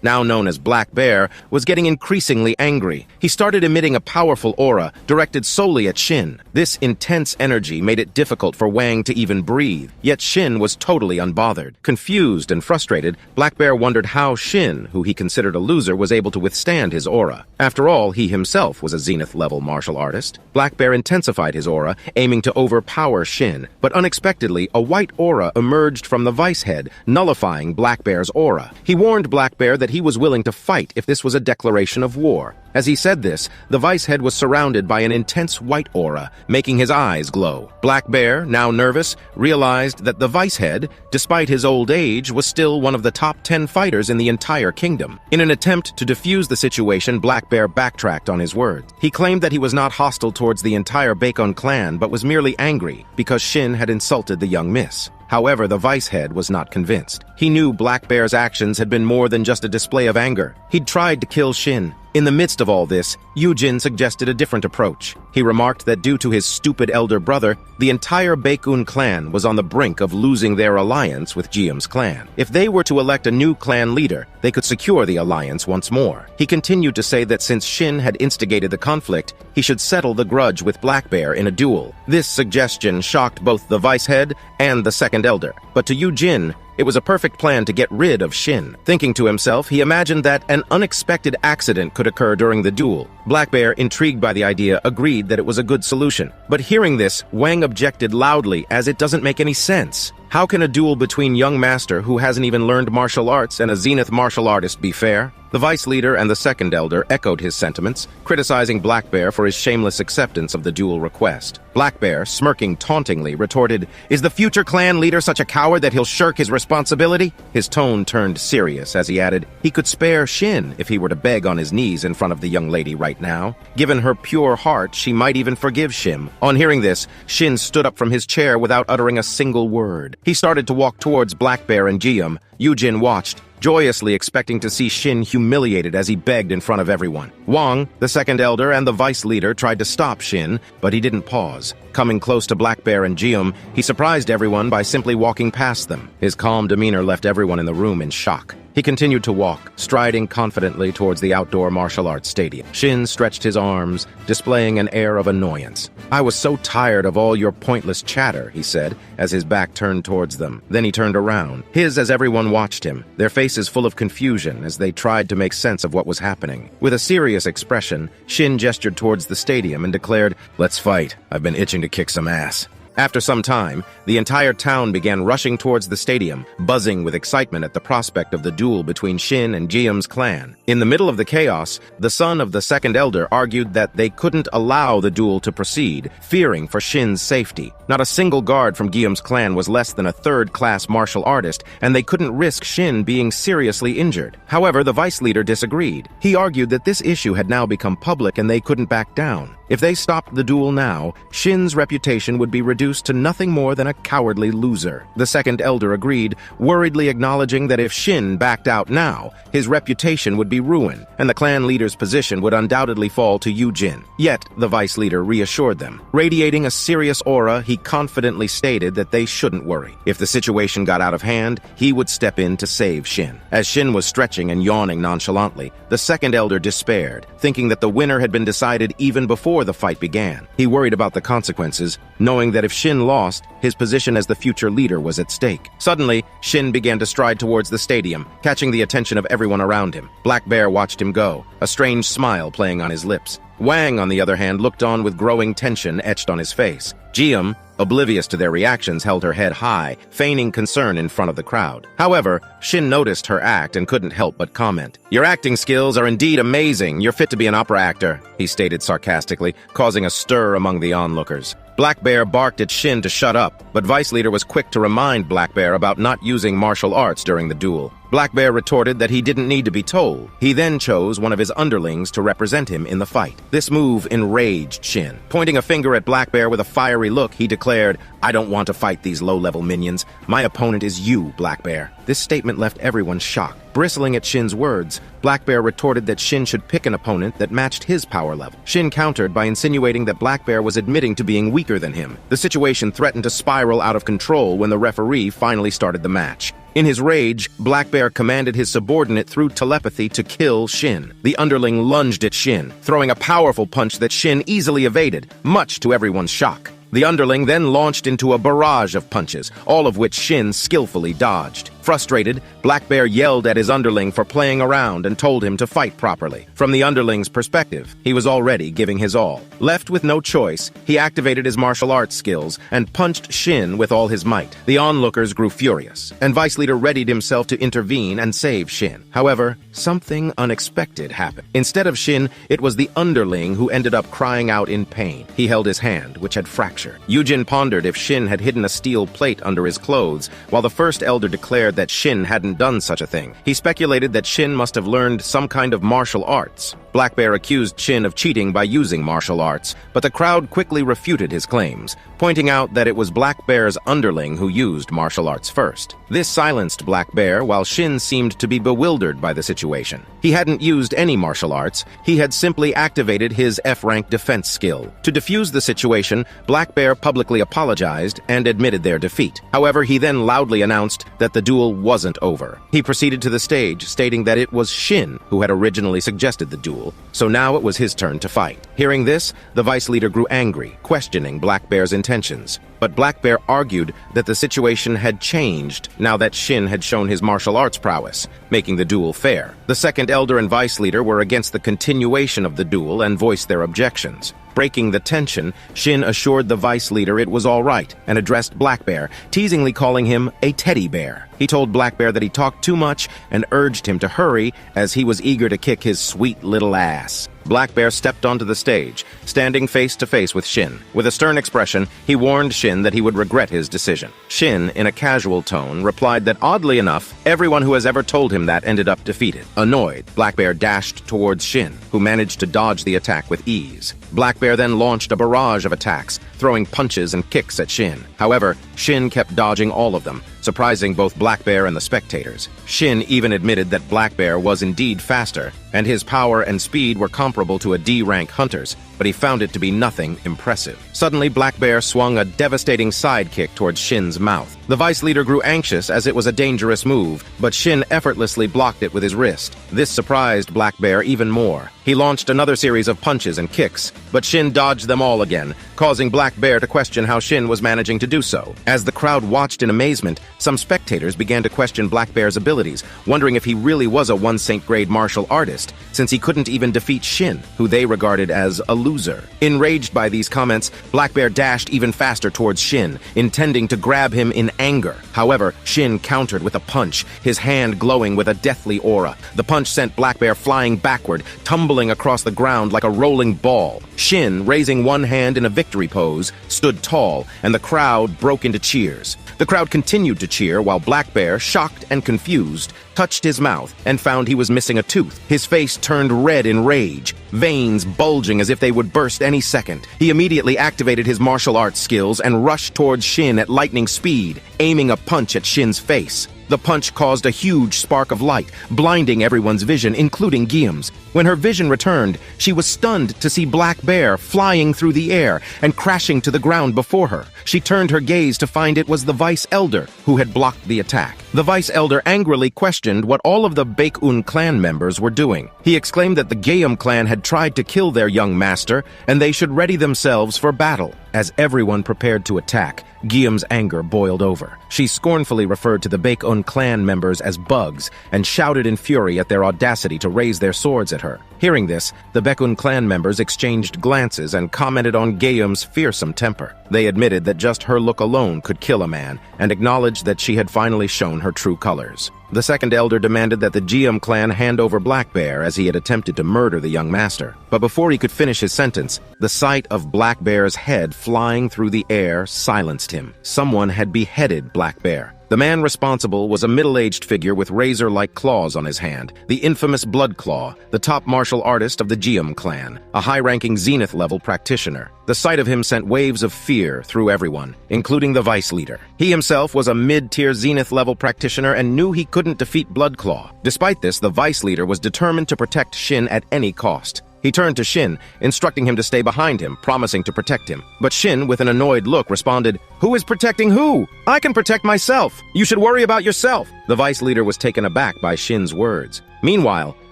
now known as Black Bear, was getting increasingly angry. He started emitting a powerful aura directed solely at Shin. This intense energy made it difficult for Wang to even breathe, yet Shin was totally unbothered. Confused and frustrated, Black Bear wondered how Shin, who he considered a loser, was able to withstand his aura. After all, he himself was a Zenith-level martial artist. Black Bear intensified his aura, aiming to overpower Shin, but unexpectedly, a white aura emerged from the Vice Head, nullifying Black Bear's aura. He warned Black Bear that he was willing to fight if this was a declaration of war. As he said this, the Vice Head was surrounded by an intense white aura, making his eyes glow. Black Bear, now nervous, realized that the Vice Head, despite his old age, was still one of the top 10 fighters in the entire kingdom. In an attempt to defuse the situation, Black Bear backtracked on his words. He claimed that he was not hostile towards the entire Bacon clan, but was merely angry because Shin had insulted the young miss. However, the Vice Head was not convinced. He knew Black Bear's actions had been more than just a display of anger. He'd tried to kill Shin. In the midst of all this, Yujin suggested a different approach. He remarked that due to his stupid elder brother, the entire Baekun clan was on the brink of losing their alliance with Guillaume's clan. If they were to elect a new clan leader, they could secure the alliance once more. He continued to say that since Shin had instigated the conflict, he should settle the grudge with Black Bear in a duel. This suggestion shocked both the Vice Head and the second elder, but to Yujin, it was a perfect plan to get rid of Shin. Thinking to himself, he imagined that an unexpected accident could occur during the duel. Black Bear, intrigued by the idea, agreed that it was a good solution. But hearing this, Wang objected loudly, as it doesn't make any sense. How can a duel between young master who hasn't even learned martial arts and a Zenith martial artist be fair? The vice leader and the second elder echoed his sentiments, criticizing Black Bear for his shameless acceptance of the duel request. Black Bear, smirking tauntingly, retorted, "Is the future clan leader such a coward that he'll shirk his responsibility?" His tone turned serious as he added, he could spare Shin if he were to beg on his knees in front of the young lady right now. Given her pure heart, she might even forgive Shin. On hearing this, Shin stood up from his chair without uttering a single word. He started to walk towards Black Bear and Guillaume. Yujin watched, joyously expecting to see Shin humiliated as he begged in front of everyone. Wang, the second elder and the vice leader, tried to stop Shin, but he didn't pause. Coming close to Black Bear and Guillaume, he surprised everyone by simply walking past them. His calm demeanor left everyone in the room in shock. He continued to walk, striding confidently towards the outdoor martial arts stadium. Shin stretched his arms, displaying an air of annoyance. "I was so tired of all your pointless chatter," he said, as his back turned towards them. Then he turned around, his as everyone watched him, their faces full of confusion as they tried to make sense of what was happening. With a serious expression, Shin gestured towards the stadium and declared, "Let's fight. I've been itching to kick some ass." After some time, the entire town began rushing towards the stadium, buzzing with excitement at the prospect of the duel between Shin and Gium's clan. In the middle of the chaos, the son of the second elder argued that they couldn't allow the duel to proceed, fearing for Shin's safety. Not a single guard from Gium's clan was less than a third-class martial artist, and they couldn't risk Shin being seriously injured. However, the vice leader disagreed. He argued that this issue had now become public and they couldn't back down. If they stopped the duel now, Shin's reputation would be reduced to nothing more than a cowardly loser. The second elder agreed, worriedly acknowledging that if Shin backed out now, his reputation would be ruined, and the clan leader's position would undoubtedly fall to Yujin. Yet, the vice leader reassured them. Radiating a serious aura, he confidently stated that they shouldn't worry. If the situation got out of hand, he would step in to save Shin. As Shin was stretching and yawning nonchalantly, the second elder despaired, thinking that the winner had been decided even before the fight began. He worried about the consequences, knowing that if Shin lost, his position as the future leader was at stake. Suddenly, Shin began to stride towards the stadium, catching the attention of everyone around him. Black Bear watched him go, a strange smile playing on his lips. Wang, on the other hand, looked on with growing tension etched on his face. Gium, oblivious to their reactions, held her head high, feigning concern in front of the crowd. However, Shin noticed her act and couldn't help but comment. "Your acting skills are indeed amazing. You're fit to be an opera actor," he stated sarcastically, causing a stir among the onlookers. Black Bear barked at Shin to shut up, but Vice Leader was quick to remind Black Bear about not using martial arts during the duel. Black Bear retorted that he didn't need to be told. He then chose one of his underlings to represent him in the fight. This move enraged Shin. Pointing a finger at Black Bear with a fiery look, he declared, "I don't want to fight these low-level minions. My opponent is you, Black Bear." This statement left everyone shocked. Bristling at Shin's words, Black Bear retorted that Shin should pick an opponent that matched his power level. Shin countered by insinuating that Black Bear was admitting to being weaker than him. The situation threatened to spiral out of control when the referee finally started the match. In his rage, Black Bear commanded his subordinate through telepathy to kill Shin. The underling lunged at Shin, throwing a powerful punch that Shin easily evaded, much to everyone's shock. The underling then launched into a barrage of punches, all of which Shin skillfully dodged. Frustrated, Black Bear yelled at his underling for playing around and told him to fight properly. From the underling's perspective, he was already giving his all. Left with no choice, he activated his martial arts skills and punched Shin with all his might. The onlookers grew furious, and Vice Leader readied himself to intervene and save Shin. However, something unexpected happened. Instead of Shin, it was the underling who ended up crying out in pain. He held his hand, which had fractured. Yujin pondered if Shin had hidden a steel plate under his clothes, while the first elder declared that Shin hadn't done such a thing. He speculated that Shin must have learned some kind of martial arts. Black Bear accused Shin of cheating by using martial arts, but the crowd quickly refuted his claims, pointing out that it was Black Bear's underling who used martial arts first. This silenced Black Bear, while Shin seemed to be bewildered by the situation. He hadn't used any martial arts, he had simply activated his F-rank defense skill. To defuse the situation, Black Bear publicly apologized and admitted their defeat. However, he then loudly announced that the duel wasn't over. He proceeded to the stage, stating that it was Shin who had originally suggested the duel, so now it was his turn to fight. Hearing this, the Vice Leader grew angry, questioning Black Bear's intentions. But Black Bear argued that the situation had changed now that Shin had shown his martial arts prowess, making the duel fair. The second elder and Vice Leader were against the continuation of the duel and voiced their objections. Breaking the tension, Shin assured the Vice Leader it was all right and addressed Black Bear, teasingly calling him a teddy bear. He told Black Bear that he talked too much and urged him to hurry as he was eager to kick his sweet little ass. Black Bear stepped onto the stage, standing face to face with Shin. With a stern expression, he warned Shin that he would regret his decision. Shin, in a casual tone, replied that oddly enough, everyone who has ever told him that ended up defeated. Annoyed, Black Bear dashed towards Shin, who managed to dodge the attack with ease. Black Bear then launched a barrage of attacks, throwing punches and kicks at Shin. However, Shin kept dodging all of them, surprising both Black Bear and the spectators. Shin even admitted that Black Bear was indeed faster, and his power and speed were comparable to a D-rank hunter's, but he found it to be nothing impressive. Suddenly, Black Bear swung a devastating sidekick towards Shin's mouth. The vice leader grew anxious as it was a dangerous move, but Shin effortlessly blocked it with his wrist. This surprised Black Bear even more. He launched another series of punches and kicks, but Shin dodged them all again, causing Black Bear to question how Shin was managing to do so. As the crowd watched in amazement, some spectators began to question Black Bear's abilities, wondering if he really was a 1 Saint grade martial artist, since he couldn't even defeat Shin, who they regarded as a loser. Enraged by these comments, Black Bear dashed even faster towards Shin, intending to grab him in anger. However, Shin countered with a punch, his hand glowing with a deathly aura. The punch sent Black Bear flying backward, tumbling across the ground like a rolling ball. Shin, raising one hand in a victory pose, stood tall, and the crowd broke into cheers. The crowd continued to cheer while Black Bear, shocked and confused, touched his mouth and found he was missing a tooth. His face turned red in rage, veins bulging as if they would burst any second. He immediately activated his martial arts skills and rushed towards Shin at lightning speed, aiming a punch at Shin's face. The punch caused a huge spark of light, blinding everyone's vision, including Guillaume's. When her vision returned, she was stunned to see Black Bear flying through the air and crashing to the ground before her. She turned her gaze to find it was the Vice Elder who had blocked the attack. The Vice Elder angrily questioned what all of the Baekun clan members were doing. He exclaimed that the Guillaume clan had tried to kill their young master, and they should ready themselves for battle. As everyone prepared to attack, Guillaume's anger boiled over. She scornfully referred to the Baekun clan members as bugs and shouted in fury at their audacity to raise their swords at her. Hearing this, the Baekun clan members exchanged glances and commented on Guillaume's fearsome temper. They admitted that just her look alone could kill a man and acknowledged that she had finally shown her true colors. The second elder demanded that the Guillaume clan hand over Black Bear as he had attempted to murder the young master. But before he could finish his sentence, the sight of Black Bear's head flying through the air silenced him. Someone had beheaded Black Bear. The man responsible was a middle-aged figure with razor-like claws on his hand, the infamous Blood Claw, the top martial artist of the Guillaume clan, a high-ranking Zenith-level practitioner. The sight of him sent waves of fear through everyone, including the vice leader. He himself was a mid-tier Zenith-level practitioner and knew he couldn't defeat Blood Claw. Despite this, the vice leader was determined to protect Shin at any cost. He turned to Shin, instructing him to stay behind him, promising to protect him. But Shin, with an annoyed look, responded, "Who is protecting who? I can protect myself. You should worry about yourself." The vice leader was taken aback by Shin's words. Meanwhile,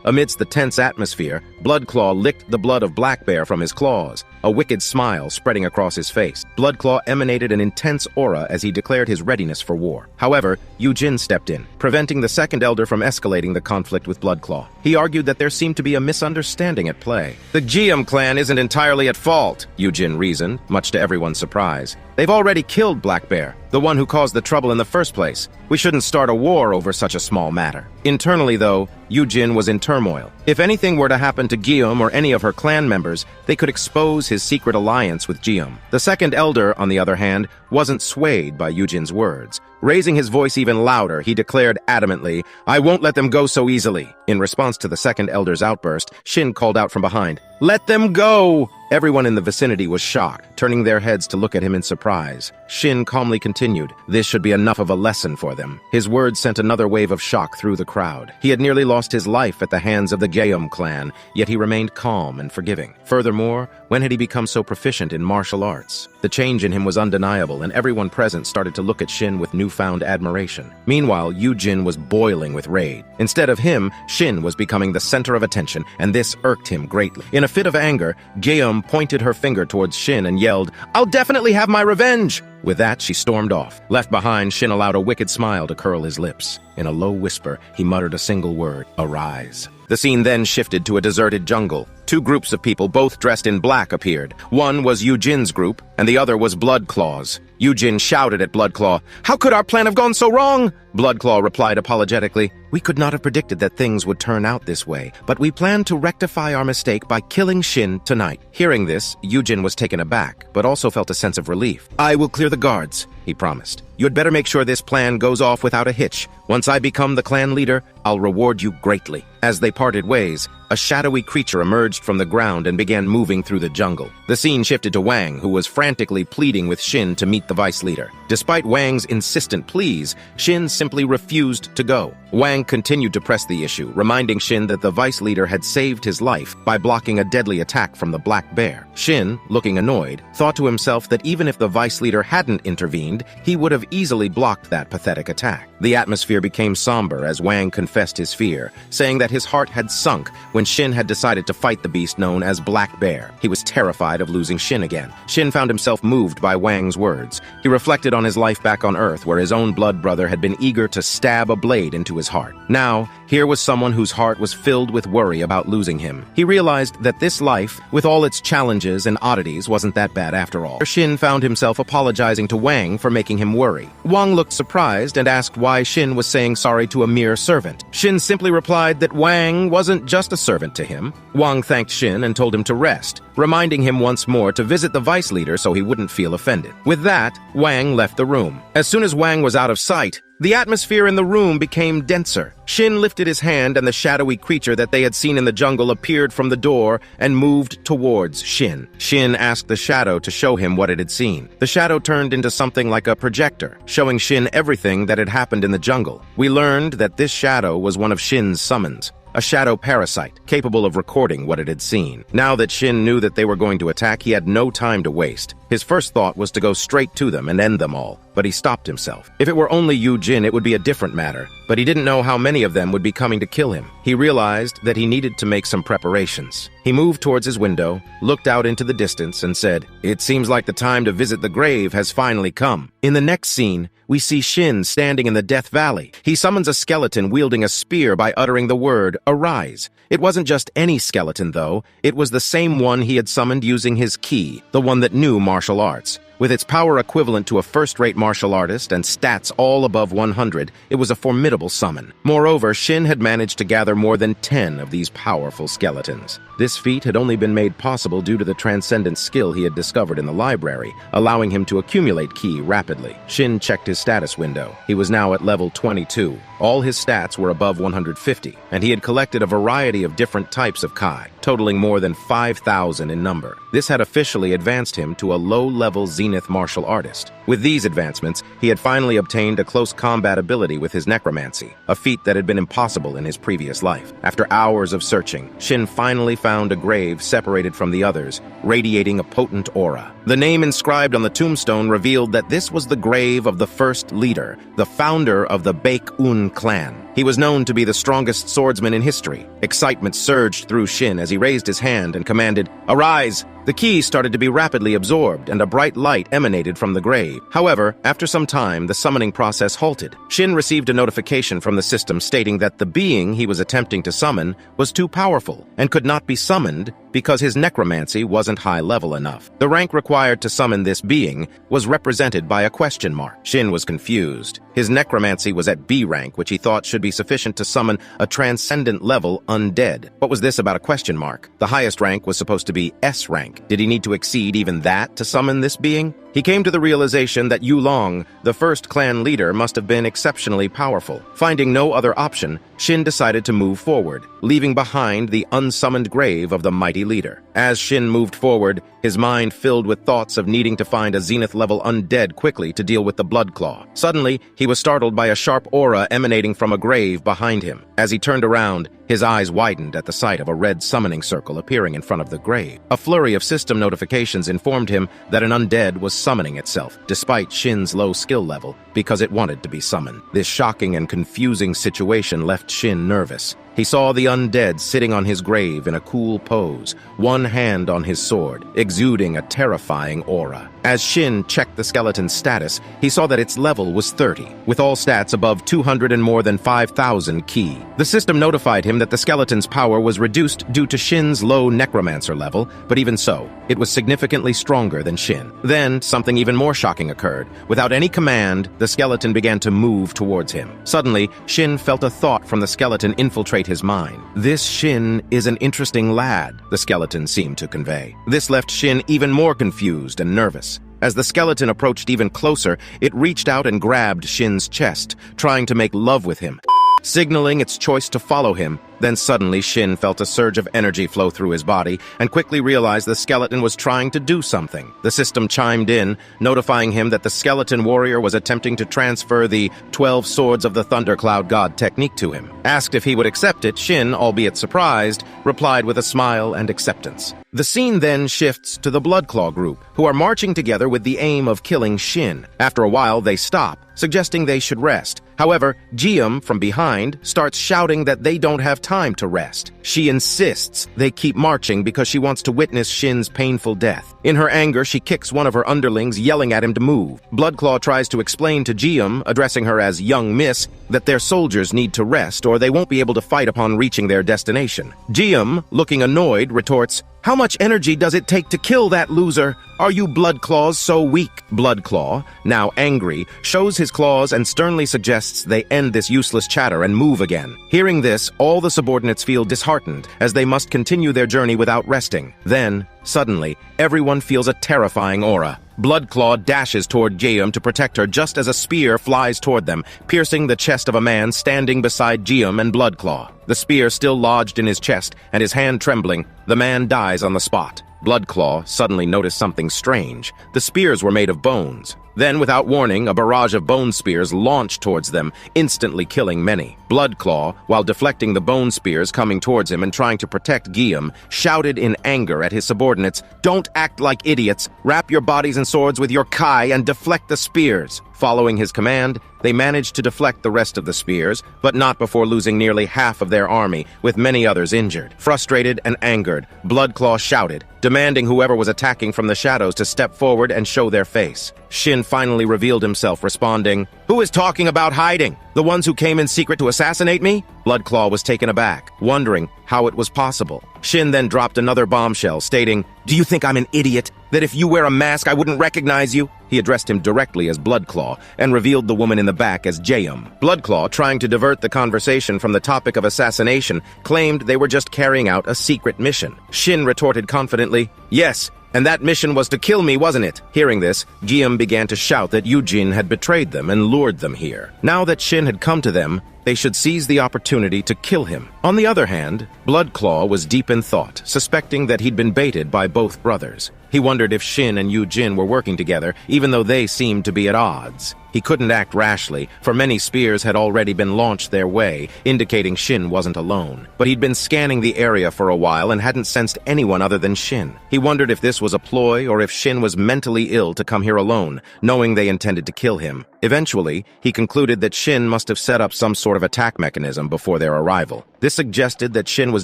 amidst the tense atmosphere, Blood Claw licked the blood of Black Bear from his claws, a wicked smile spreading across his face. Blood Claw emanated an intense aura as he declared his readiness for war. However, Yujin stepped in, preventing the second elder from escalating the conflict with Blood Claw. He argued that there seemed to be a misunderstanding at play. The Guillaume clan isn't entirely at fault, Yujin reasoned, much to everyone's surprise. They've already killed Black Bear, the one who caused the trouble in the first place. We shouldn't start a war over such a small matter. Internally, though, Yujin was in turmoil. If anything were to happen to Guillaume or any of her clan members, they could expose his secret alliance with Guillaume. The second elder, on the other hand, wasn't swayed by Yujin's words. Raising his voice even louder, he declared adamantly, "I won't let them go so easily." In response to the second elder's outburst, Shin called out from behind, "Let them go!" Everyone in the vicinity was shocked, turning their heads to look at him in surprise. Shin calmly continued, "This should be enough of a lesson for them." His words sent another wave of shock through the crowd. He had nearly lost his life at the hands of the Guillaume clan, yet he remained calm and forgiving. Furthermore, when had he become so proficient in martial arts? The change in him was undeniable, and everyone present started to look at Shin with newfound admiration. Meanwhile, Yujin was boiling with rage. Instead of him, Shin was becoming the center of attention, and this irked him greatly. In a fit of anger, Guillaume pointed her finger towards Shin and yelled, "I'll definitely have my revenge!" With that, she stormed off. Left behind, Shin allowed a wicked smile to curl his lips. In a low whisper, he muttered a single word, "Arise." The scene then shifted to a deserted jungle. Two groups of people, both dressed in black, appeared. One was Yujin's group, and the other was Blood Claw's. Yujin shouted at Blood Claw, "How could our plan have gone so wrong?" Blood Claw replied apologetically, "We could not have predicted that things would turn out this way, but we plan to rectify our mistake by killing Shin tonight." Hearing this, Yujin was taken aback, but also felt a sense of relief. "I will clear the guards," he promised. "You had better make sure this plan goes off without a hitch. Once I become the clan leader, I'll reward you greatly." As they parted ways, a shadowy creature emerged from the ground and began moving through the jungle. The scene shifted to Wang, who was frantically pleading with Shin to meet the vice leader. Despite Wang's insistent pleas, Shin simply refused to go. Wang continued to press the issue, reminding Shin that the vice leader had saved his life by blocking a deadly attack from the black bear. Shin, looking annoyed, thought to himself that even if the vice leader hadn't intervened, he would have easily blocked that pathetic attack. The atmosphere became somber as Wang confessed his fear, saying that his heart had sunk when Shin had decided to fight the beast known as Black Bear. He was terrified of losing Shin again. Shin found himself moved by Wang's words. He reflected on his life back on Earth, where his own blood brother had been eager to stab a blade into his heart. Now, here was someone whose heart was filled with worry about losing him. He realized that this life, with all its challenges and oddities, wasn't that bad after all. Shin found himself apologizing to Wang for making him worry. Wang looked surprised and asked why Shin was saying sorry to a mere servant. Shin simply replied that Wang wasn't just a servant to him. Wang thanked Shin and told him to rest, reminding him once more to visit the vice leader so he wouldn't feel offended. With that, Wang left the room. As soon as Wang was out of sight, the atmosphere in the room became denser. Shin lifted his hand and the shadowy creature that they had seen in the jungle appeared from the door and moved towards Shin. Shin asked the shadow to show him what it had seen. The shadow turned into something like a projector, showing Shin everything that had happened in the jungle. We learned that this shadow was one of Shin's summons, a shadow parasite, capable of recording what it had seen. Now that Shin knew that they were going to attack, he had no time to waste. His first thought was to go straight to them and end them all, but he stopped himself. If it were only Yu Jin, it would be a different matter, but he didn't know how many of them would be coming to kill him. He realized that he needed to make some preparations. He moved towards his window, looked out into the distance, and said, "It seems like the time to visit the grave has finally come." In the next scene, we see Shin standing in the Death Valley. He summons a skeleton wielding a spear by uttering the word, "Arise." It wasn't just any skeleton, though. It was the same one he had summoned using his ki, the one that knew martial arts. With its power equivalent to a first-rate martial artist and stats all above 100, it was a formidable summon. Moreover, Shin had managed to gather more than 10 of these powerful skeletons. This feat had only been made possible due to the transcendent skill he had discovered in the library, allowing him to accumulate ki rapidly. Shin checked his status window. He was now at level 22. All his stats were above 150, and he had collected a variety of different types of kai, totaling more than 5,000 in number. This had officially advanced him to a low-level Zenith martial artist. With these advancements, he had finally obtained a close combat ability with his necromancy, a feat that had been impossible in his previous life. After hours of searching, Shin finally found a grave separated from the others, radiating a potent aura. The name inscribed on the tombstone revealed that this was the grave of the first leader, the founder of the Baek-un clan. He was known to be the strongest swordsman in history. Excitement surged through Shin as he raised his hand and commanded, "Arise!" The key started to be rapidly absorbed, and a bright light emanated from the grave. However, after some time, the summoning process halted. Shin received a notification from the system stating that the being he was attempting to summon was too powerful and could not be summoned because his necromancy wasn't high level enough. The rank required to summon this being was represented by a question mark. Shin was confused. His necromancy was at B rank, which he thought should be sufficient to summon a transcendent level undead. What was this about a question mark? The highest rank was supposed to be S rank. Did he need to exceed even that to summon this being? He came to the realization that Yu Long, the first clan leader, must have been exceptionally powerful. Finding no other option, Shin decided to move forward, leaving behind the unsummoned grave of the mighty leader. As Shin moved forward, his mind filled with thoughts of needing to find a Zenith-level undead quickly to deal with the Blood Claw. Suddenly, he was startled by a sharp aura emanating from a grave behind him. As he turned around, his eyes widened at the sight of a red summoning circle appearing in front of the grave. A flurry of system notifications informed him that an undead was summoning itself, despite Shin's low skill level, because it wanted to be summoned. This shocking and confusing situation left Shin nervous. He saw the undead sitting on his grave in a cool pose, one hand on his sword, exuding a terrifying aura. As Shin checked the skeleton's status, he saw that its level was 30, with all stats above 200 and more than 5,000 ki. The system notified him that the skeleton's power was reduced due to Shin's low necromancer level, but even so, it was significantly stronger than Shin. Then, something even more shocking occurred. Without any command, the skeleton began to move towards him. Suddenly, Shin felt a thought from the skeleton infiltrate his mind. "This Shin is an interesting lad," the skeleton seemed to convey. This left Shin even more confused and nervous. As the skeleton approached even closer, it reached out and grabbed Shin's chest, trying to make love with him. Signaling its choice to follow him, Then suddenly Shin felt a surge of energy flow through his body and quickly realized the skeleton was trying to do something. The system chimed in, notifying him that the skeleton warrior was attempting to transfer the 12 Swords of the Thundercloud God technique to him. Asked if he would accept it, Shin, albeit surprised, replied with a smile and acceptance. The scene then shifts to the Bloodclaw group, who are marching together with the aim of killing Shin. After a while, they stop, suggesting they should rest. However, Jium, from behind, starts shouting that they don't have time to rest. She insists they keep marching because she wants to witness Shin's painful death. In her anger, she kicks one of her underlings, yelling at him to move. Bloodclaw tries to explain to Jium, addressing her as Young Miss, that their soldiers need to rest or they won't be able to fight upon reaching their destination. Jium, looking annoyed, retorts, "How much energy does it take to kill that loser? Are you Bloodclaws so weak?" Bloodclaw, now angry, shows his claws and sternly suggests they end this useless chatter and move again. Hearing this, all the subordinates feel disheartened, as they must continue their journey without resting. Then, suddenly, everyone feels a terrifying aura. Bloodclaw dashes toward Jium to protect her just as a spear flies toward them, piercing the chest of a man standing beside Jium and Bloodclaw. The spear still lodged in his chest and his hand trembling, the man dies on the spot. Bloodclaw suddenly noticed something strange. The spears were made of bones. Then, without warning, a barrage of bone spears launched towards them, instantly killing many. Bloodclaw, while deflecting the bone spears coming towards him and trying to protect Jium, shouted in anger at his subordinates, "Don't act like idiots! Wrap your bodies and swords with your kai and deflect the spears!" Following his command, they managed to deflect the rest of the spears, but not before losing nearly half of their army, with many others injured. Frustrated and angered, Bloodclaw shouted, demanding whoever was attacking from the shadows to step forward and show their face. Shin finally revealed himself, responding, "Who is talking about hiding? The ones who came in secret to assassinate me?" Bloodclaw was taken aback, wondering how it was possible. Shin then dropped another bombshell, stating, "Do you think I'm an idiot? That if you wear a mask I wouldn't recognize you?" He addressed him directly as Bloodclaw and revealed the woman in the back as Jium. Bloodclaw, trying to divert the conversation from the topic of assassination, claimed they were just carrying out a secret mission. Shin retorted confidently, "Yes, and that mission was to kill me, wasn't it?" Hearing this, Jium began to shout that Yujin had betrayed them and lured them here. Now that Shin had come to them, they should seize the opportunity to kill him. On the other hand, Bloodclaw was deep in thought, suspecting that he'd been baited by both brothers. He wondered if Shin and Yujin were working together, even though they seemed to be at odds. He couldn't act rashly, for many spears had already been launched their way, indicating Shin wasn't alone. But he'd been scanning the area for a while and hadn't sensed anyone other than Shin. He wondered if this was a ploy or if Shin was mentally ill to come here alone, knowing they intended to kill him. Eventually, he concluded that Shin must have set up some sort of attack mechanism before their arrival. This suggested that Shin was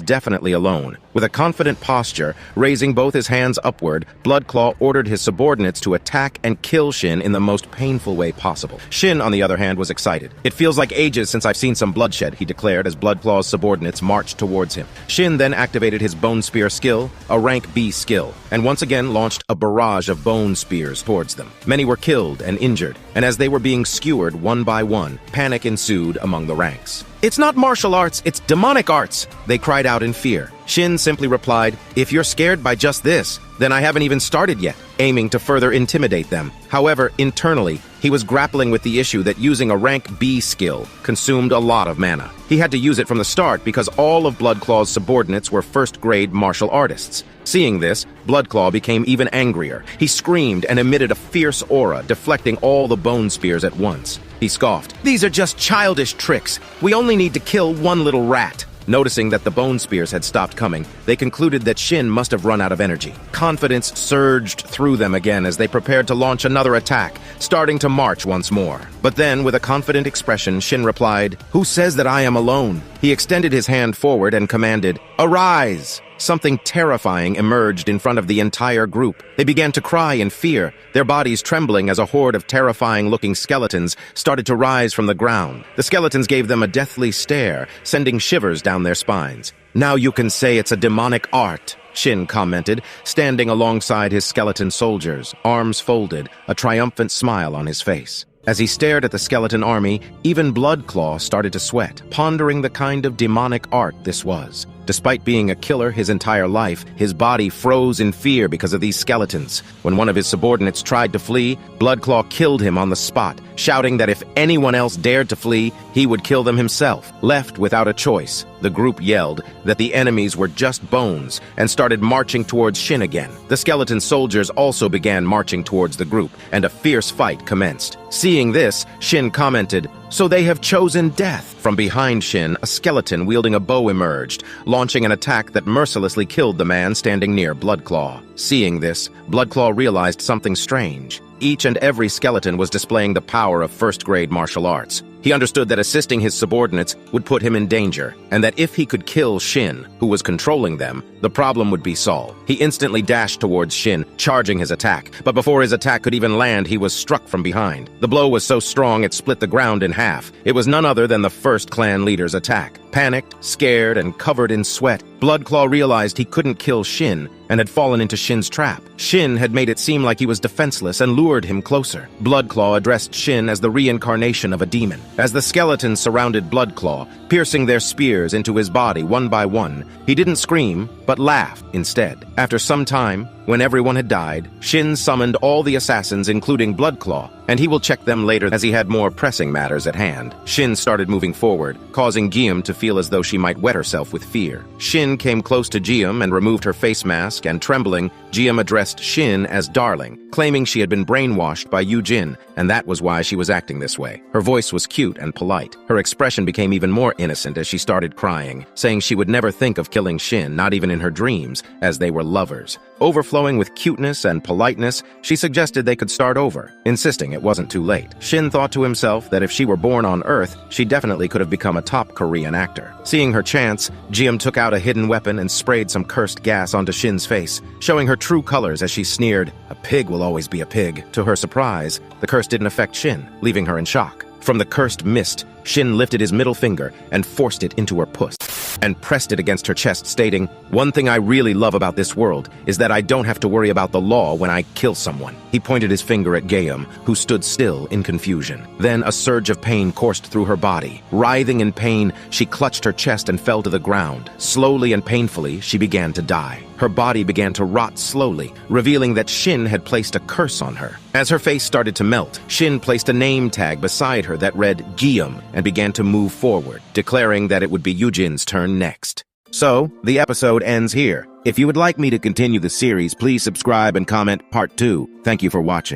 definitely alone. With a confident posture, raising both his hands upward, Bloodclaw ordered his subordinates to attack and kill Shin in the most painful way possible. Shin, on the other hand, was excited. "It feels like ages since I've seen some bloodshed," he declared as Bloodclaw's subordinates marched towards him. Shin then activated his Bone Spear skill, a rank B skill, and once again launched a barrage of bone spears towards them. Many were killed and injured, and as they were being skewered one by one, panic ensued among the ranks. "It's not martial arts, it's demonic arts!" they cried out in fear. Shin simply replied, "If you're scared by just this, then I haven't even started yet," aiming to further intimidate them. However, internally, he was grappling with the issue that using a rank B skill consumed a lot of mana. He had to use it from the start because all of Bloodclaw's subordinates were first-grade martial artists. Seeing this, Bloodclaw became even angrier. He screamed and emitted a fierce aura, deflecting all the bone spears at once. He scoffed, "These are just childish tricks. We only need to kill one little rat." Noticing that the bone spears had stopped coming, they concluded that Shin must have run out of energy. Confidence surged through them again as they prepared to launch another attack, starting to march once more. But then, with a confident expression, Shin replied, "Who says that I am alone?" He extended his hand forward and commanded, "Arise!" Something terrifying emerged in front of the entire group. They began to cry in fear, their bodies trembling as a horde of terrifying-looking skeletons started to rise from the ground. The skeletons gave them a deathly stare, sending shivers down their spines. "Now you can say it's a demonic art," Shin commented, standing alongside his skeleton soldiers, arms folded, a triumphant smile on his face. As he stared at the skeleton army, even Bloodclaw started to sweat, pondering the kind of demonic art this was. Despite being a killer his entire life, his body froze in fear because of these skeletons. When one of his subordinates tried to flee, Bloodclaw killed him on the spot, shouting that if anyone else dared to flee, he would kill them himself. Left without a choice, the group yelled that the enemies were just bones and started marching towards Shin again. The skeleton soldiers also began marching towards the group, and a fierce fight commenced. Seeing this, Shin commented, "So they have chosen death." From behind Shin, a skeleton wielding a bow emerged, launching an attack that mercilessly killed the man standing near Bloodclaw. Seeing this, Bloodclaw realized something strange. Each and every skeleton was displaying the power of first-grade martial arts. He understood that assisting his subordinates would put him in danger, and that if he could kill Shin, who was controlling them, the problem would be solved. He instantly dashed towards Shin, charging his attack, but before his attack could even land, he was struck from behind. The blow was so strong it split the ground in half. It was none other than the first clan leader's attack. Panicked, scared, and covered in sweat, Bloodclaw realized he couldn't kill Shin and had fallen into Shin's trap. Shin had made it seem like he was defenseless and lured him closer. Bloodclaw addressed Shin as the reincarnation of a demon. As the skeletons surrounded Bloodclaw, piercing their spears into his body one by one, he didn't scream, but laughed instead. After some time, when everyone had died, Shin summoned all the assassins, including Bloodclaw, and he will check them later as he had more pressing matters at hand. Shin started moving forward, causing Gium to feel as though she might wet herself with fear. Shin came close to Gium and removed her face mask, and trembling, Gium addressed Shin as Darling, claiming she had been brainwashed by Yujin, and that was why she was acting this way. Her voice was cute and polite. Her expression became even more innocent as she started crying, saying she would never think of killing Shin, not even in her dreams, as they were lovers. Overflowing with cuteness and politeness, she suggested they could start over, insisting it wasn't too late. Shin thought to himself that if she were born on Earth, she definitely could have become a top Korean actor. Seeing her chance, Gium took out a hidden weapon and sprayed some cursed gas onto Shin's face, showing her true colors as she sneered, "A pig will always be a pig." To her surprise, the curse didn't affect Shin, leaving her in shock. From the cursed mist, Shin lifted his middle finger and forced it into her puss, and pressed it against her chest, stating, "One thing I really love about this world is that I don't have to worry about the law when I kill someone." He pointed his finger at Gium, who stood still in confusion. Then a surge of pain coursed through her body. Writhing in pain, she clutched her chest and fell to the ground. Slowly and painfully, she began to die. Her body began to rot slowly, revealing that Shin had placed a curse on her. As her face started to melt, Shin placed a name tag beside her that read Gium and began to move forward, declaring that it would be Yujin's turn next. So, the episode ends here. If you would like me to continue the series, please subscribe and comment part 2. Thank you for watching.